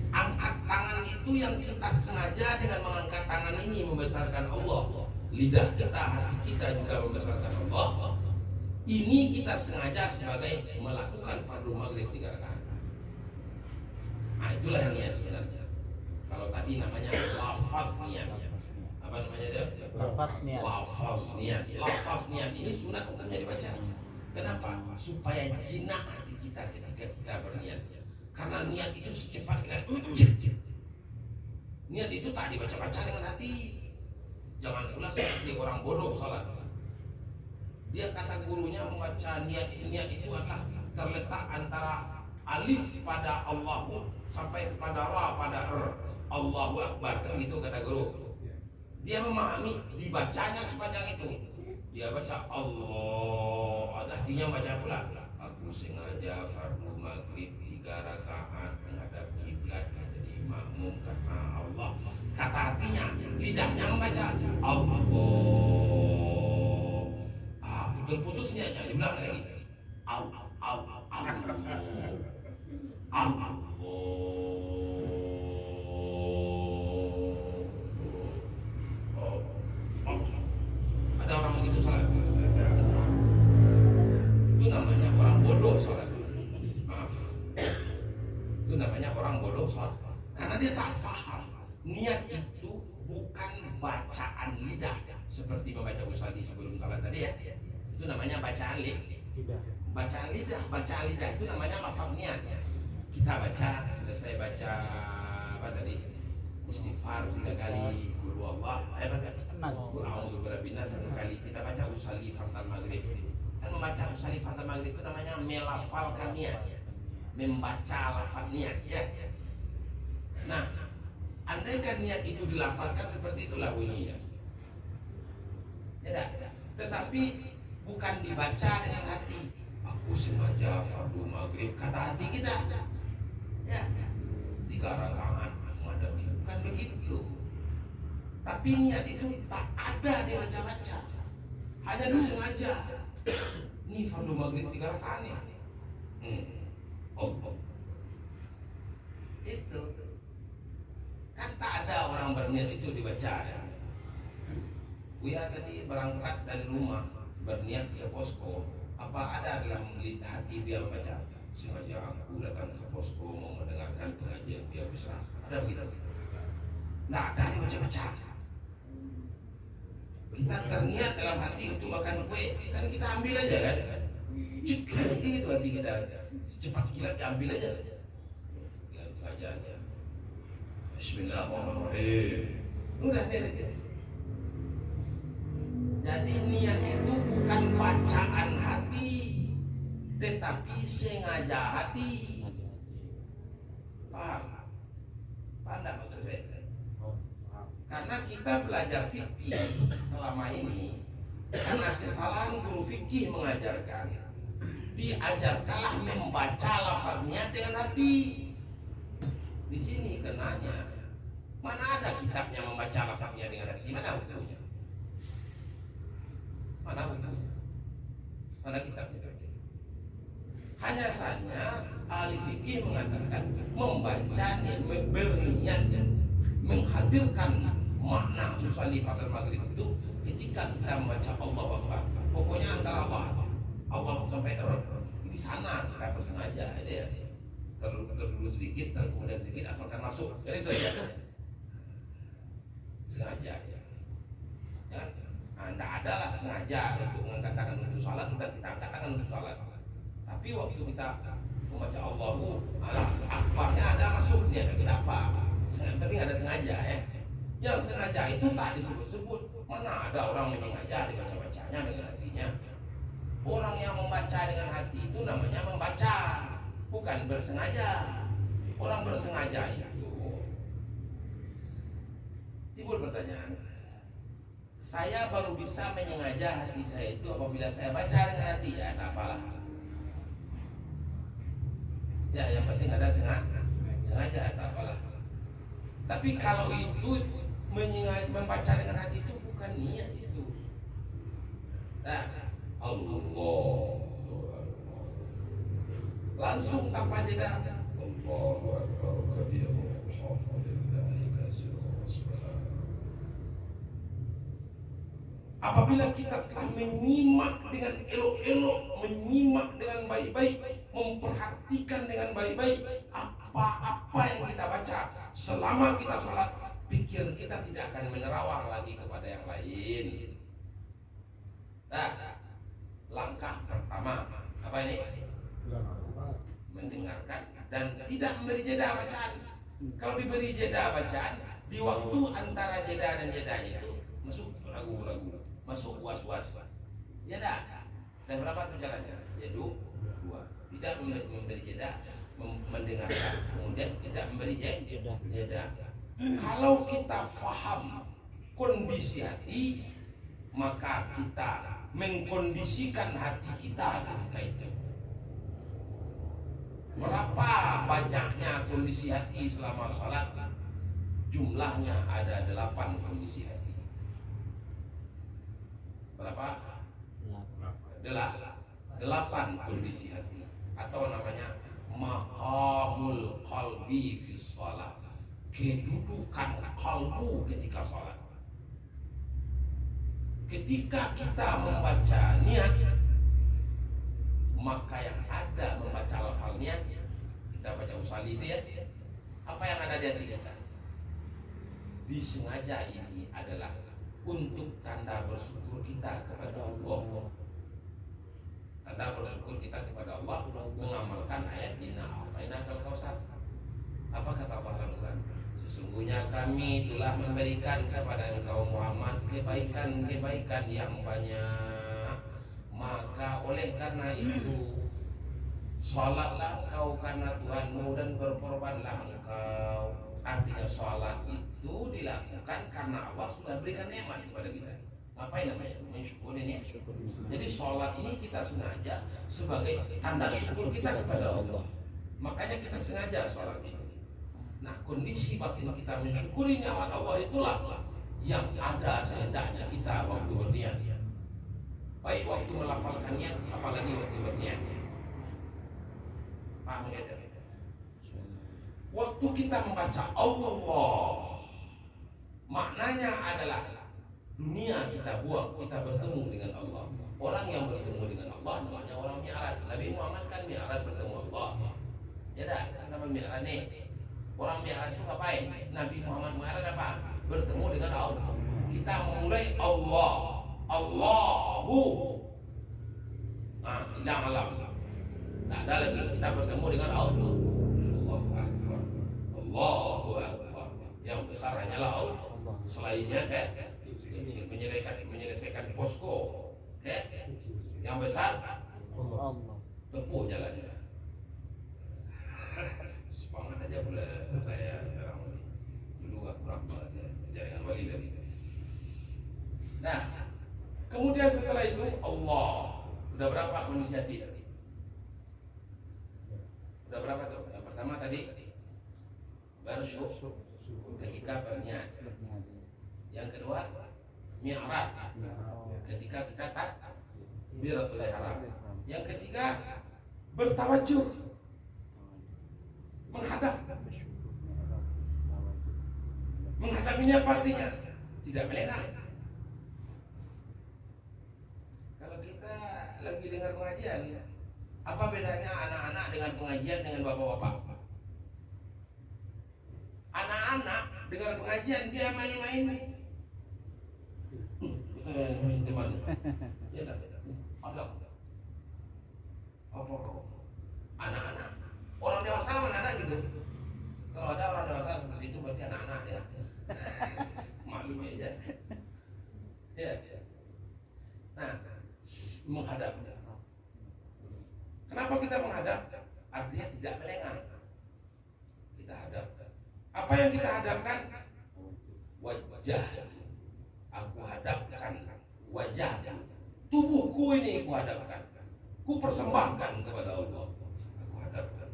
Angkat tangan itu yang kita sengaja dengan mengangkat tangan ini membesarkan Allah. Lidah kita, hati kita juga membesarkan Allah. Ini kita sengaja sebagai melakukan fardu maghrib 3 rakaat. Nah itulah yang niat sebenarnya. Kalau tadi namanya lafaz niat. Apa namanya itu? Lafaz niat. Lafaz niat. Lafaz niat ini sunat hukumnya dibaca. Kenapa? Supaya jinak hati kita ketika kita berniat. Karena niat itu secepat kita. Niat itu tak dibaca-baca dengan hati. Jangan pula seperti orang bodoh salat. Dia kata gurunya membaca niat itu adalah terletak antara alif pada Allahu sampai kepada ra pada Allahu Akbar, kan gitu kata guru. Dia memahami dibacanya sepanjang itu. Dia baca Allah, ada artinya baca pula. Aku sengaja fardu maghrib 3 rakaat menghadap kiblat jadi makmum karena Allah. Kata hatinya, lidahnya membaca Allah. Putus-putusnya jangan diulang lagi. Allah. Ada orang begitu salat. Itu namanya orang bodoh salat. Maaf. Itu namanya orang bodoh salat. Karena dia tak paham. Niat itu bukan bacaan lidah seperti membaca usalli sebelum salat tadi ya. Itu namanya bacaan lidah. Bacaan lidah itu namanya lafaz niat. Kita baca, selesai baca apa tadi? Istighfar 3 kali, guru Allah, A'udzu Birabbin Nas 1 kali. Kita baca usalli fardal maghrib. Kan membaca usalli fardal maghrib itu namanya melafalkan niat. Membaca lafaz niat ya. Nah, andaikan niat itu dilafalkan seperti itulah bunyinya. Ya, tetapi bukan dibaca dengan hati. Aku sengaja fardu maghrib, kata hati kita. Ya, 3 rakaat menghadap kiblat, bukan begitu. Tapi niat itu tak ada dibaca-baca, hanya disengaja. Ini fardu maghrib 3 rakaat ya. Itu kan tak ada orang berniat itu dibaca ya. Buya tadi berangkat dari rumah berniat ke posko, apa ada dalam hati dia membaca sengaja aku datang ke posko mau mendengarkan pengajian Buya Besar. Ada begitu? Nggak ada dibaca-baca. Kita terniat dalam hati untuk makan kue, kan kita ambil aja kan? Cik, gitu hati kita, secepat kilat diambil aja. Jangan sengaja aja. Bismillahirrahmanirrahim. Udah deh. Jadi niat itu bukan bacaan hati, tetapi sengaja hati. Paham? Paham tak maksud saya? Karena kita belajar fikih selama ini, karena kesalahan guru fikih mengajarkan, diajarkanlah membaca lafaznya dengan hati. Di sini kenanya, mana ada kitabnya membaca lafaznya dengan hati? Mana bukunya? Mana bukunya? Mana kitabnya? Hanya saja ahli fikih mengatakan membaca berniat menghadirkan makna usalli fardhu maghrib itu ketika kita membaca Allahu Akbar. Pokoknya antara Allah sampai di sana kita bersengaja aja ya. Dulu sedikit dan kemudian sedikit asalkan masuk. Jadi itu aja. Sengaja ya. Tidak ada lah sengaja untuk mengangkat tangan untuk salat, sudah kita angkat tangan untuk salat. Tapi waktu kita membaca Allahu Akbarnya ada masuknya, tidak apa. Yang penting ada sengaja ya. Yang sengaja itu tak disebut-sebut. Mana ada orang menyengaja dibaca-bacanya dengan hatinya. Orang yang membaca dengan hati itu namanya membaca, bukan bersengaja. Orang bersengaja itu timbul pertanyaan, saya baru bisa menyengaja hati saya itu apabila saya baca dengan hati. Ya tak apalah. Ya yang penting ada sengaja tak apalah. Tapi kalau itu membaca dengan hati itu bukan niat itu. Nah, Allah langsung tanpa jeda. Allahu Akbar kabira. Alhamdulillahi katsiran. Apabila kita telah menyimak dengan elok-elok, menyimak dengan baik-baik, memperhatikan dengan baik-baik apa-apa yang kita baca, selama kita sholat, pikiran kita tidak akan menerawang lagi kepada yang lain. Nah, langkah pertama apa ini? Mendengarkan dan tidak memberi jeda bacaan. Kalau diberi jeda bacaan, di waktu antara jeda dan jeda itu masuk ragu-ragu, masuk was-was. Jeda. Dan berapa tuh jalannya? Ya dua. Tidak memberi jeda, mendengarkan, kemudian tidak memberi jeda. Kalau kita faham kondisi hati, maka kita mengkondisikan hati kita ketika itu. Berapa banyaknya kondisi hati selama sholat? Jumlahnya ada 8 kondisi hati. Berapa? 8 kondisi hati. Atau namanya maqamul qalbi fi sholat. Kedudukan kalbu ketika sholat. Ketika kita membaca niat, maka yang ada membaca lafal niat, kita baca usalli itu ya, apa yang ada di hati kita? Disengaja ini adalah untuk tanda bersyukur kita kepada Allah. Tanda bersyukur kita kepada Allah mengamalkan ayat inna a'tainakal kautsar. Apa kata Allah dalam Quran? Sesungguhnya kami telah memberikan kepada engkau Muhammad kebaikan-kebaikan yang banyak. Maka oleh karena itu sholatlah engkau karena Tuhanmu dan berkorbanlah engkau. Artinya sholat itu dilakukan karena Allah sudah berikan nikmat kepada kita. Ngapain namanya? Mensyukuri ini. Jadi sholat ini kita sengaja sebagai tanda syukur kita kepada Allah. Makanya kita sengaja sholat ini. Nah, kondisi batin kita mensyukuri nikmat Allah itulah yang ada sehendaknya kita waktu berniat. Baik waktu melafalkan niat, apalagi waktu berniat. Paham ya? Waktu kita membaca Allah, maknanya adalah dunia kita buang, kita bertemu dengan Allah. Orang yang bertemu dengan Allah namanya orang mi'raj. Nabi Muhammad kan mi'raj bertemu Allah. Ya dah, nama mi'raj nih. Orang mi'raj itu ngapain? Nabi Muhammad mi'raj apa? Bertemu dengan Allah. Kita memulai Allah, Allahu. Hilang alam. Tak ada lagi kita bertemu dengan Allah. Allahu Akbar. Allahu Akbar. Yang besar hanyalah Allah. Selainnya kecil, menyelesaikan posko. Yang besar Allah. tempuh jalannya. Semangat aja pula saya sekarang ini. Dulu aku kurang sejaringan wali tadi. Nah, kemudian setelah itu Allah. Udah berapa inisiatif? Udah berapa tuh? Yang pertama tadi bersyukur ketika berniat. Yang kedua mi'raj ketika kita takbiratul ihram. Yang ketiga bertawajuh menghadapinya partinya tidak melengah. Kalau kita lagi dengar pengajian, apa bedanya anak-anak dengan pengajian dengan bapak-bapak? Anak-anak dengar pengajian dia main-main. Main teman. Ya dah. Ada. Apa? Anak-anak. Orang dewasa mana ada gitu. Kalau ada orang dewasa seperti itu berarti anak-anak ya. Maklum aja. Ya. Nah, menghadap. Kenapa kita menghadap? Artinya tidak melengah. Kita hadap. Apa yang kita hadapkan? Wajah. Aku hadapkan wajah. Tubuhku ini aku hadapkan. Ku persembahkan kepada Allah. Aku hadapkan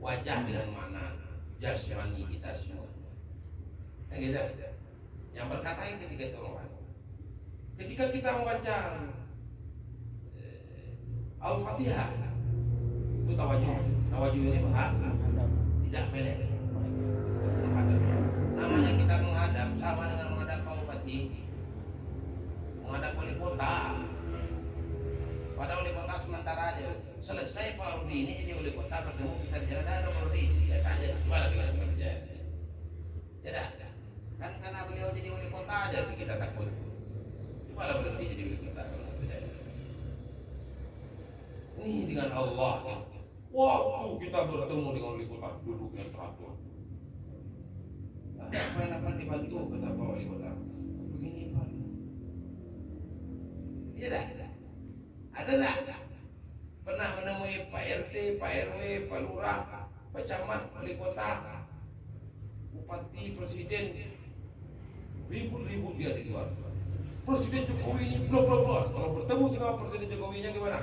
wajah dengan makna jasmani kita semua. Yang kita yang berkata yang ketika itu orang. Ketika kita membaca Al-Fatihah itu tawajuh. Tawajuh ini tidak melek. Namanya kita menghadap sama dengan menghadap Pak Bupati, menghadap wali kota. Pada wali kota sementara aja. Selesai Pak Rudi ini jadi wali kota bertemu kita bicara ada Pak Rudi biasa aja. Gimana dengan kerja? Tidak. Kan karena beliau jadi wali kota aja sih kita takut. Gimana berhenti jadi wali kota kalau nggak percaya? Ini dengan Allah. Waktu kita bertemu dengan wali kota duduknya teratur. Apa yang dapat dibantu kata Pak Wali Kota? Begini Pak. Iya dah. Ada tak? Pernah menemui Pak RT, Pak RW, Pak Lurah, Pak Camat, Wali Kota, Bupati, Presiden. Ribut-ribut dia di luar. Presiden Jokowi ini blok. Kalau bertemu sama Presiden Jokowinya gimana?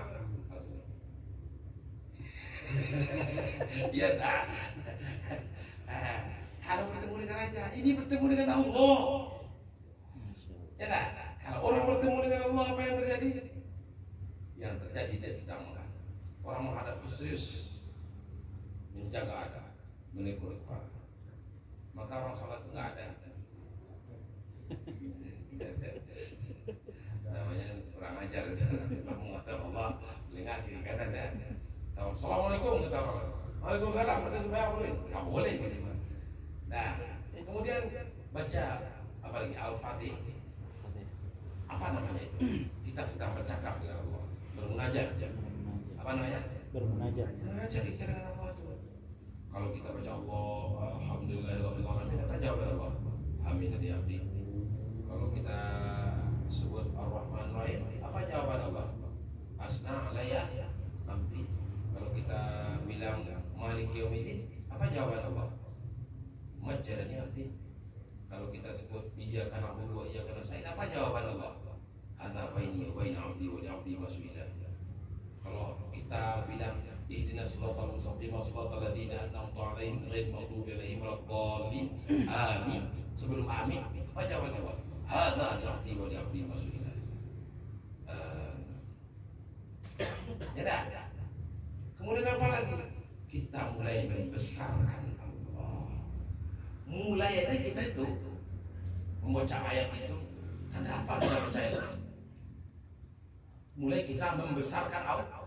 Iya tak? Kalau bertemu dengan raja, ini bertemu dengan Allah. Ya tak? Kalau orang bertemu dengan Allah, apa yang terjadi? Yang terjadi dia sedang menghadap. Orang menghadap khusus menjaga ada, menegur kepala. Maka orang salat itu nggak ada. Namanya kurang ajar. Menghadap Allah, lengah kiri kanan dan. Assalamualaikum kata orang. Waalaikumsalam. Kita sembahyang boleh? Nggak boleh gitu. Nah, kemudian baca apa lagi Al-Fatih. Apa namanya itu? Kita sedang bercakap dengan Allah, bermunajat. Apa namanya? Bermunajat. Munajat kita dengan Allah itu. Kalau kita baca Allah, alhamdulillahirabbil alamin, kita jawab Allah. Amin ya abdi. Kalau kita sebut Ar-Rahman Rahim, apa jawaban Allah? Asna alayya abdi. Kalau kita bilang Maliki Yaumiddin, apa jawaban Allah? Majadani abdi. Kalau kita sebut iyyaka na'budu wa iyyaka nasta'in, apa jawaban Allah? Hadza baini wa baina 'abdi wa li 'abdi ma su'ila. Kalau kita bilang ihdinas siratal mustaqim siratal ladzina an'amta 'alaihim ghairil maghdubi 'alaihim waladdallin. Amin. Sebelum amin, apa jawaban Allah? Hadza li 'abdi wa li 'abdi ma su'ila. Ya dah. Kemudian apa lagi? Kita mulai membesarkan Allah. Mulai aja kita itu membaca ayat itu kapan kita percaya? Mulai kita membesarkan Allah.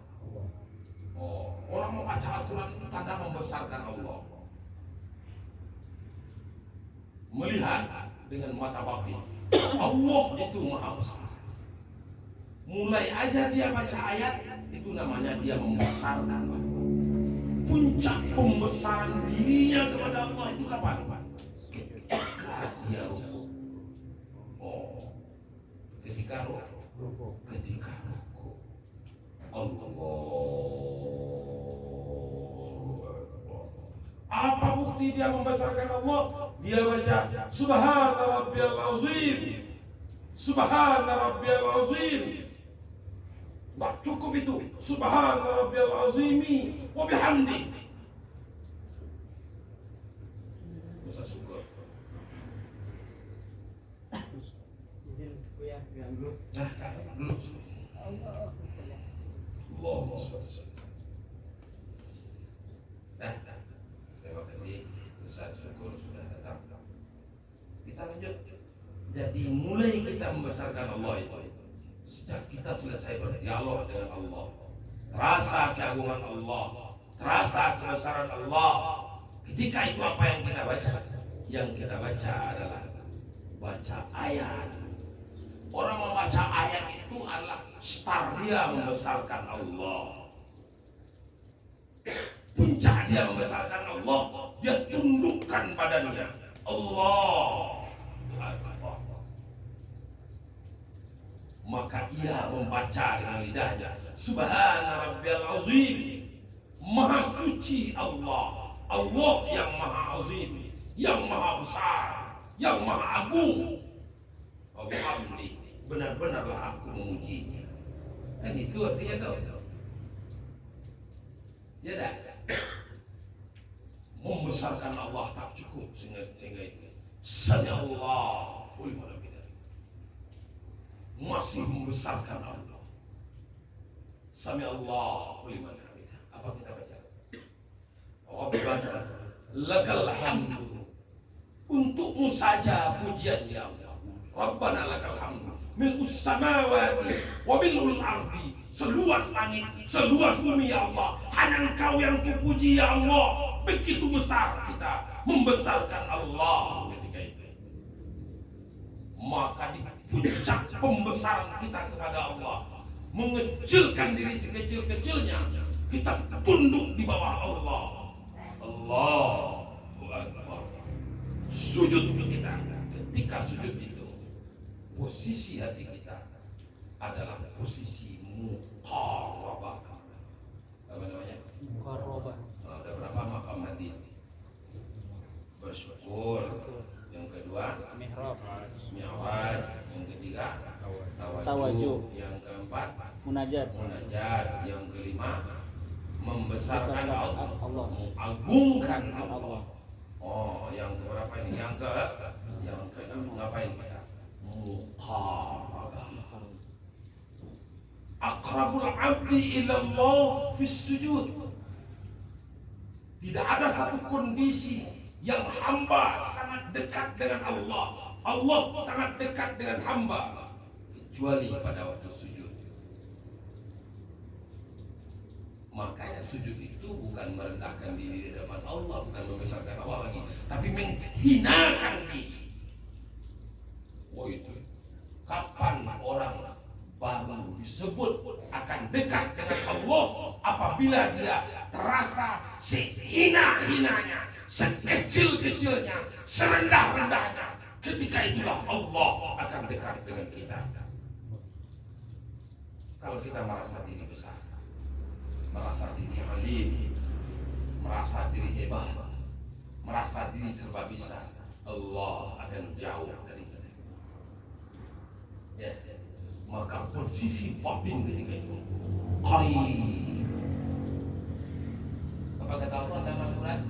Oh, orang membaca Al-Quran itu tanda membesarkan Allah. Melihat dengan mata batin, Allah itu maha besar. Mulai aja dia baca ayat, itu namanya dia membesarkan Allah. Puncak pembesaran dirinya kepada Allah itu kapan? Ketika dia rukuk. Oh, ketika rukuk. Ketika rukuk. Allah. Apa bukti dia membesarkan Allah? Dia baca Subhana Rabbiyal Azim. Subhana Rabbiyal Azim. Nggak cukup itu. Subhana Rabbiyal Azimi wa bihamdi. Masa syukur. Nah, dulu. Allahumma shalli. Nah, terima kasih. Ustaz syukur sudah datang. Kita lanjut. Jadi mulai kita membesarkan Allah itu sejak kita selesai berdialog dengan Allah, terasa keagungan Allah, terasa kebesaran Allah. Ketika itu apa yang kita baca? Yang kita baca adalah baca ayat. Orang membaca ayat itu adalah start dia membesarkan Allah. Puncak dia membesarkan Allah, dia tundukkan badannya. Allah. Maka ia membaca dengan lidahnya, Subhana Rabbiyal Azim. Maha suci Allah. Allah yang maha azim, yang maha besar, yang maha agung. Alhamdulillah, benar-benarlah aku memujinya. Kan itu artinya tahu. Ya dah. Membesarkan Allah tak cukup sehingga itu. Sami Allahu liman hamidah. Masih membesarkan Allah. Sami Allahu liman hamidah. Apa kita baca? Rabbana lakal hamdu. Untukmu saja pujian ya Allah. Rabbana lakal hamdu. Mil'us samawati wa mil'ul ardi. Seluas langit, seluas bumi ya Allah. Hanya Engkau yang kupuji ya Allah. Begitu besar kita membesarkan Allah ketika itu. Maka di puncak pembesaran kita kepada Allah, mengecilkan diri sekecil-kecilnya, kita tunduk di bawah Allah. Allahu Akbar. Sujud kita, ketika sujud itu, posisi hati kita adalah posisi muqarrabah. Apa namanya? Muqarrabah. Ada berapa makam hati? Bersyukur. Yang kedua, Mihrab. mi'raj. Yang ketiga, Tawajuh. Yang keempat, Munajat. munajat. Yang kelima, membesarkan Allah, Allah. mengagungkan Allah. Allah. Oh, yang keberapa ini? Yang keenam. Ngapain kita? Muqarrabah. Aqrabul abdi ila Allah fis sujud. Tidak ada satu kondisi yang hamba sangat dekat dengan Allah, Allah sangat dekat dengan hamba, kecuali pada waktu sujud. Makanya sujud itu bukan merendahkan diri di depan Allah, bukan membesarkan Allah lagi, tapi menghinakan diri. Oh itu, kapan orang baru disebut akan dekat dengan Allah apabila dia terasa sehina-hinanya, sekecil-kecilnya, serendah-rendahnya. Ketika itulah Allah akan dekat dengan kita. Kalau kita merasa diri besar, merasa diri alim, merasa diri hebat, merasa diri serba bisa, Allah akan jauh dari kita. Ya. Maka posisi batin ketika itu qarib. Apa kata Allah dalam Al-Quran?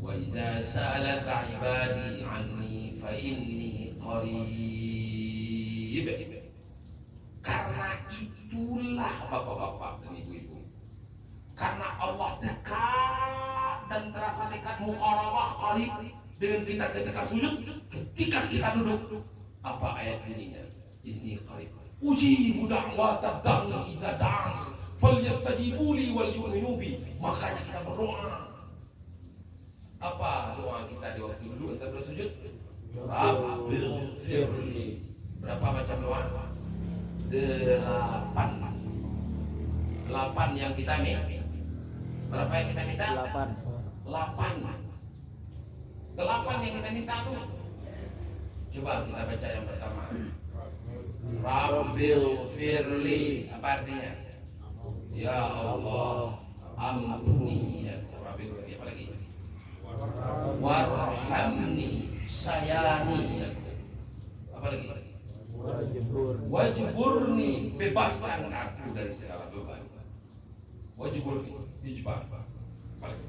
Wa idza sa'alaka 'ibadi 'anni fa inni qarib. Karena itulah bapak-bapak dan ibu-ibu, karena Allah dekat dan terasa dekat, muqarabah, qarib dengan kita ketika sujud, ketika kita duduk. Apa ayat ininya? Inni qarib ujibu da'watad da'i idza da'an falyastajibu li wal yu'minu bi. Makanya kita berdoa. Apa doa kita di waktu dulu kita bersujud? Rabbil firli. Berapa macam doa? 8 yang kita minta. Berapa yang kita minta? 8 yang kita minta tuh. Coba kita baca yang pertama. Rabbil firli. Apa artinya? Ya Allah, ampuni aku. Rabbil firli. Apa lagi? Warhamni, sayangi aku. Apa lagi? Wajburni, bebaskan aku dari segala beban. Wajburni, ijbah. Apa lagi?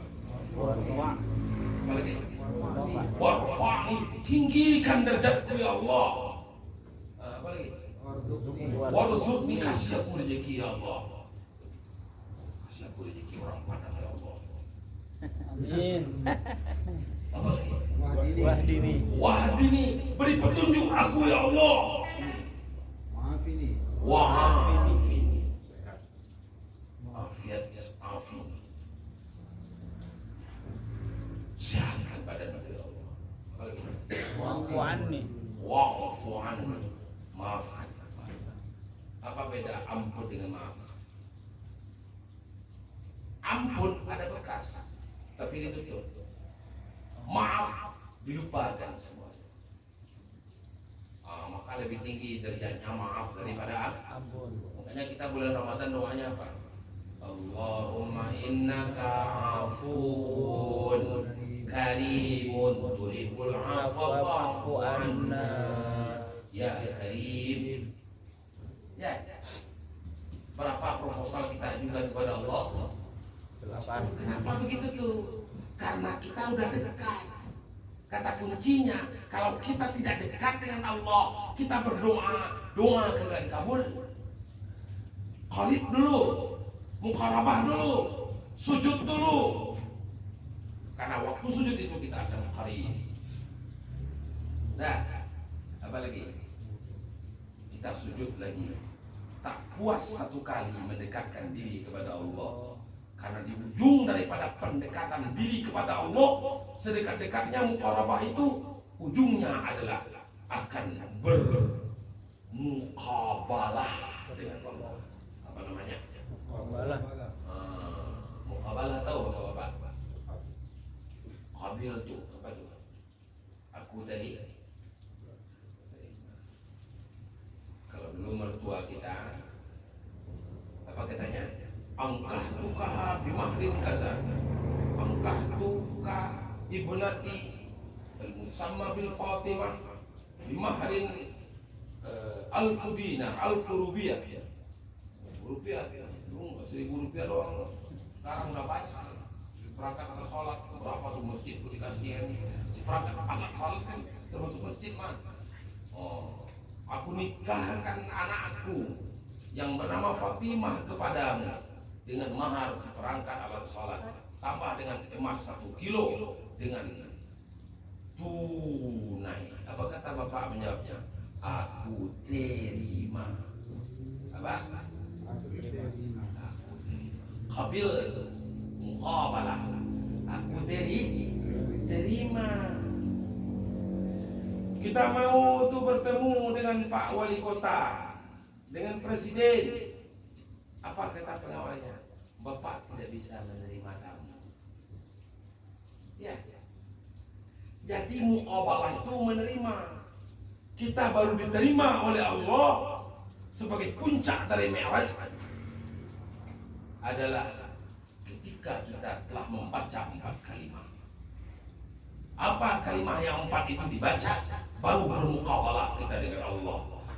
Apa lagi? Warfa'ni, tinggikan derajatku ya Allah. Apa lagi? Warzuqni, kasih aku rezeki ya Allah. Kasih aku rezeki orang Padang ya Allah. Amin. Apa lagi? Wahdini. Beri petunjuk aku ya Allah. Wa'afini. Afiat afini. Sehatkan badan ya Allah. Apa lagi? Wa'fu anni. Wa'fu anni. Maafkan. Apa beda ampun dengan maaf? Ampun ada bekas, tapi ditutup. Maaf dilupakan semuanya. Maka lebih tinggi derajatnya maaf daripada Ampun. makanya kita bulan Ramadan doanya apa? Allahumma innaka afuun karimun tuhibbul afwa fa'fu anna ya karim. Ya. Berapa proposal kita ajukan kepada Allah? 8. Kenapa begitu tuh? Karena kita udah dekat. Kata kuncinya, kalau kita tidak dekat dengan Allah, kita berdoa, doa kagak dikabul. Qalib dulu, muqarabah dulu, sujud dulu. Karena waktu sujud itu kita akan qarib. Nah, apa lagi? Kita sujud lagi. Tak puas satu kali mendekatkan diri kepada Allah. Karena di ujung daripada pendekatan diri kepada Allah, sedekat-dekatnya muqarabah itu, ujungnya adalah akan bermuqabalah dengan Allah. Apa namanya? Muqabalah tahu Bapak? Qabil tuh apa tuh? Aku tadi. Kalau dulu mertua kita, apa katanya? Angkah tuka bimahrin kaza, angkah tuka ibnati al-musamma bil Fatimah bimahrin alfu dinar, alfu rupiah. Rupiah, dulu 1.000 rupiah doang. Sekarang udah banyak. Seperangkat alat sholat berapa tuh masjid tuh dikasihin? Seperangkat alat sholat kan termasuk masjid mah. Aku nikahkan anakku yang bernama Fatimah kepadamu dengan mahar seperangkat alat salat, tambah dengan emas 1 kilo, dengan tunai. Apa kata bapak menjawabnya? Aku terima. Apa? Aku terima. Qabil, muqabalah. Aku terima. Kita mau tuh bertemu dengan Pak Wali Kota, dengan Presiden. Apa kata pengawalnya? Bapak tidak bisa menerima kamu. Ya. Jadi muqabalah itu menerima. Kita baru diterima oleh Allah sebagai puncak dari Mi'raj adalah ketika kita telah membaca 4 kalimat. Apa kalimat yang 4 itu dibaca? Baru bermuqabalah kita dengan Allah.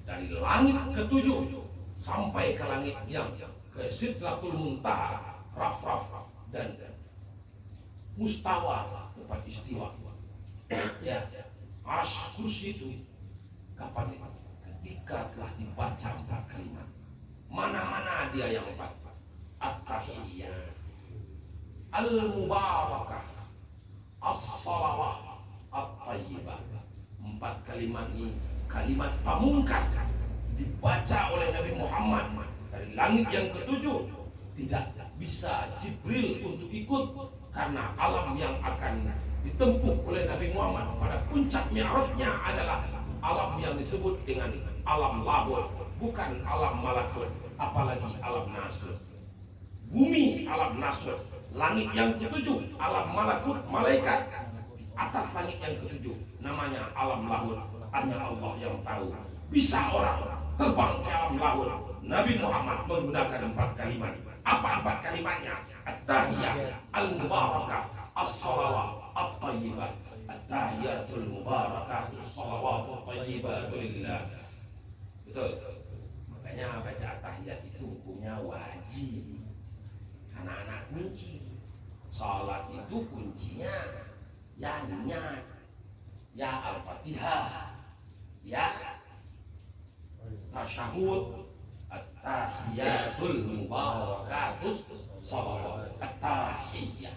Dari langit ke-7 sampai ke langit yang ke Sidratul Muntaha, Raf dan Mustawa, tempat istiwa. Ya, Arsy, kursi itu kapan itu? Ketika telah dibaca 4 kalimat. Mana-mana dia yang 4? At-tahiyyah, Al-mubarakah, As-salawat, At-tayyibah. Empat kalimat ini kalimat pamungkas dibaca oleh Nabi Muhammad dari langit yang ketujuh. Tidak bisa Jibril untuk ikut karena alam yang akan ditempuh oleh Nabi Muhammad pada puncak mi'rajnya adalah alam yang disebut dengan alam lahut, bukan alam malakut, apalagi alam nasut. Bumi alam nasut, langit yang ketujuh alam malakut, malaikat. Atas langit yang ketujuh namanya alam lahut, hanya Allah yang tahu. Bisa orang terbang ke alam lahut. Nabi Muhammad menggunakan 4 kalimat. Apa 4 kalimatnya? At-tahiyah, al-mubarakah, as-salawat, at-tayyibah. At-tahiyatul mubarakah, as-salawat, at-tayyibah lillah. Betul. Makanya baca at-tahiyat itu hukumnya wajib. Karena anak kunci. Salat itu kuncinya ya niat, ya al-fatihah, ya tasyahud, at-tahiyatul mubarakatus salawat, at-tahiyah.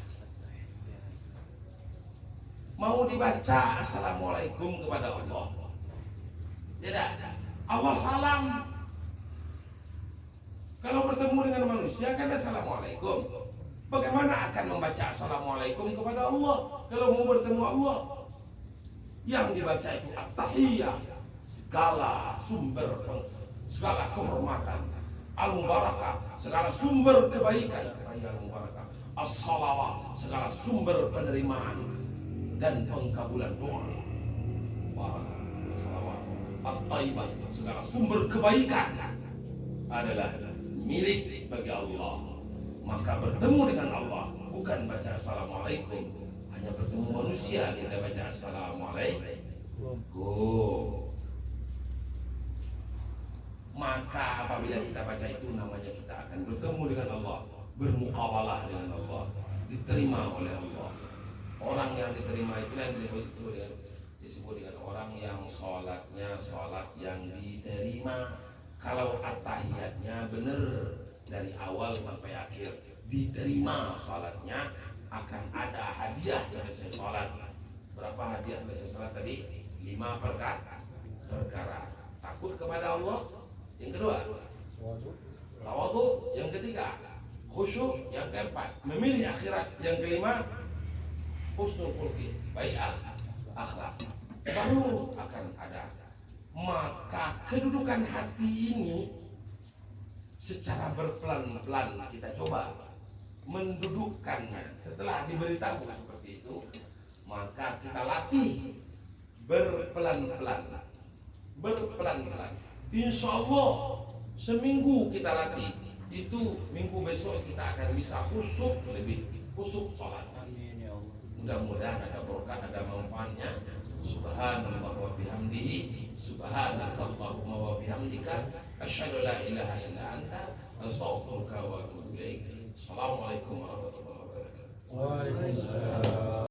Mau dibaca assalamualaikum kepada Allah? Tidak. Allah salam. Kalau bertemu dengan manusia kan assalamualaikum. Bagaimana akan membaca assalamualaikum kepada Allah kalau mau bertemu Allah? Yang dibaca itu at-tahiyah, segala sumber, segala kehormatan, al-mubarakah, segala sumber kebaikan, al-mubarakah, as-salawat, segala sumber penerimaan dan pengkabulan doa, salawat, at-taibah, segala sumber kebaikan adalah milik bagi Allah. Maka bertemu dengan Allah bukan baca assalamualaikum, hanya bertemu manusia kita baca assalamualaikum. Maka apabila kita baca itu namanya kita akan bertemu dengan Allah, bermuqabalah dengan Allah, diterima oleh Allah. Orang yang diterima itu yang disebut dengan orang yang sholatnya sholat yang diterima. Kalau at-tahiyatnya benar dari awal sampai akhir diterima sholatnya, akan ada hadiah selesai sholat. Berapa hadiah selesai sholat tadi? 5 perkara. Takut kepada Allah. Yang kedua, tawadhu. Yang ketiga, khusyuk. Yang keempat, memilih akhirat. Yang kelima, husnul khuluqi, baik akhlak. Baru akan ada. Maka kedudukan hati ini secara berpelan-pelan kita coba mendudukkannya. Setelah diberitahu seperti itu, maka kita latih berpelan-pelan. Insya Allah seminggu kita latih, itu minggu besok kita akan bisa khusyuk, lebih khusyuk sholat. Mudah-mudahan ada berkah, ada manfaatnya. Subhanallah wa bihamdihi, subhanakallahumma wa bihamdika, asyhadu la ilaha illa anta, astaghfiruka wa atubu ilaik. Assalamualaikum warahmatullahi wabarakatuh. Waalaikumsalam.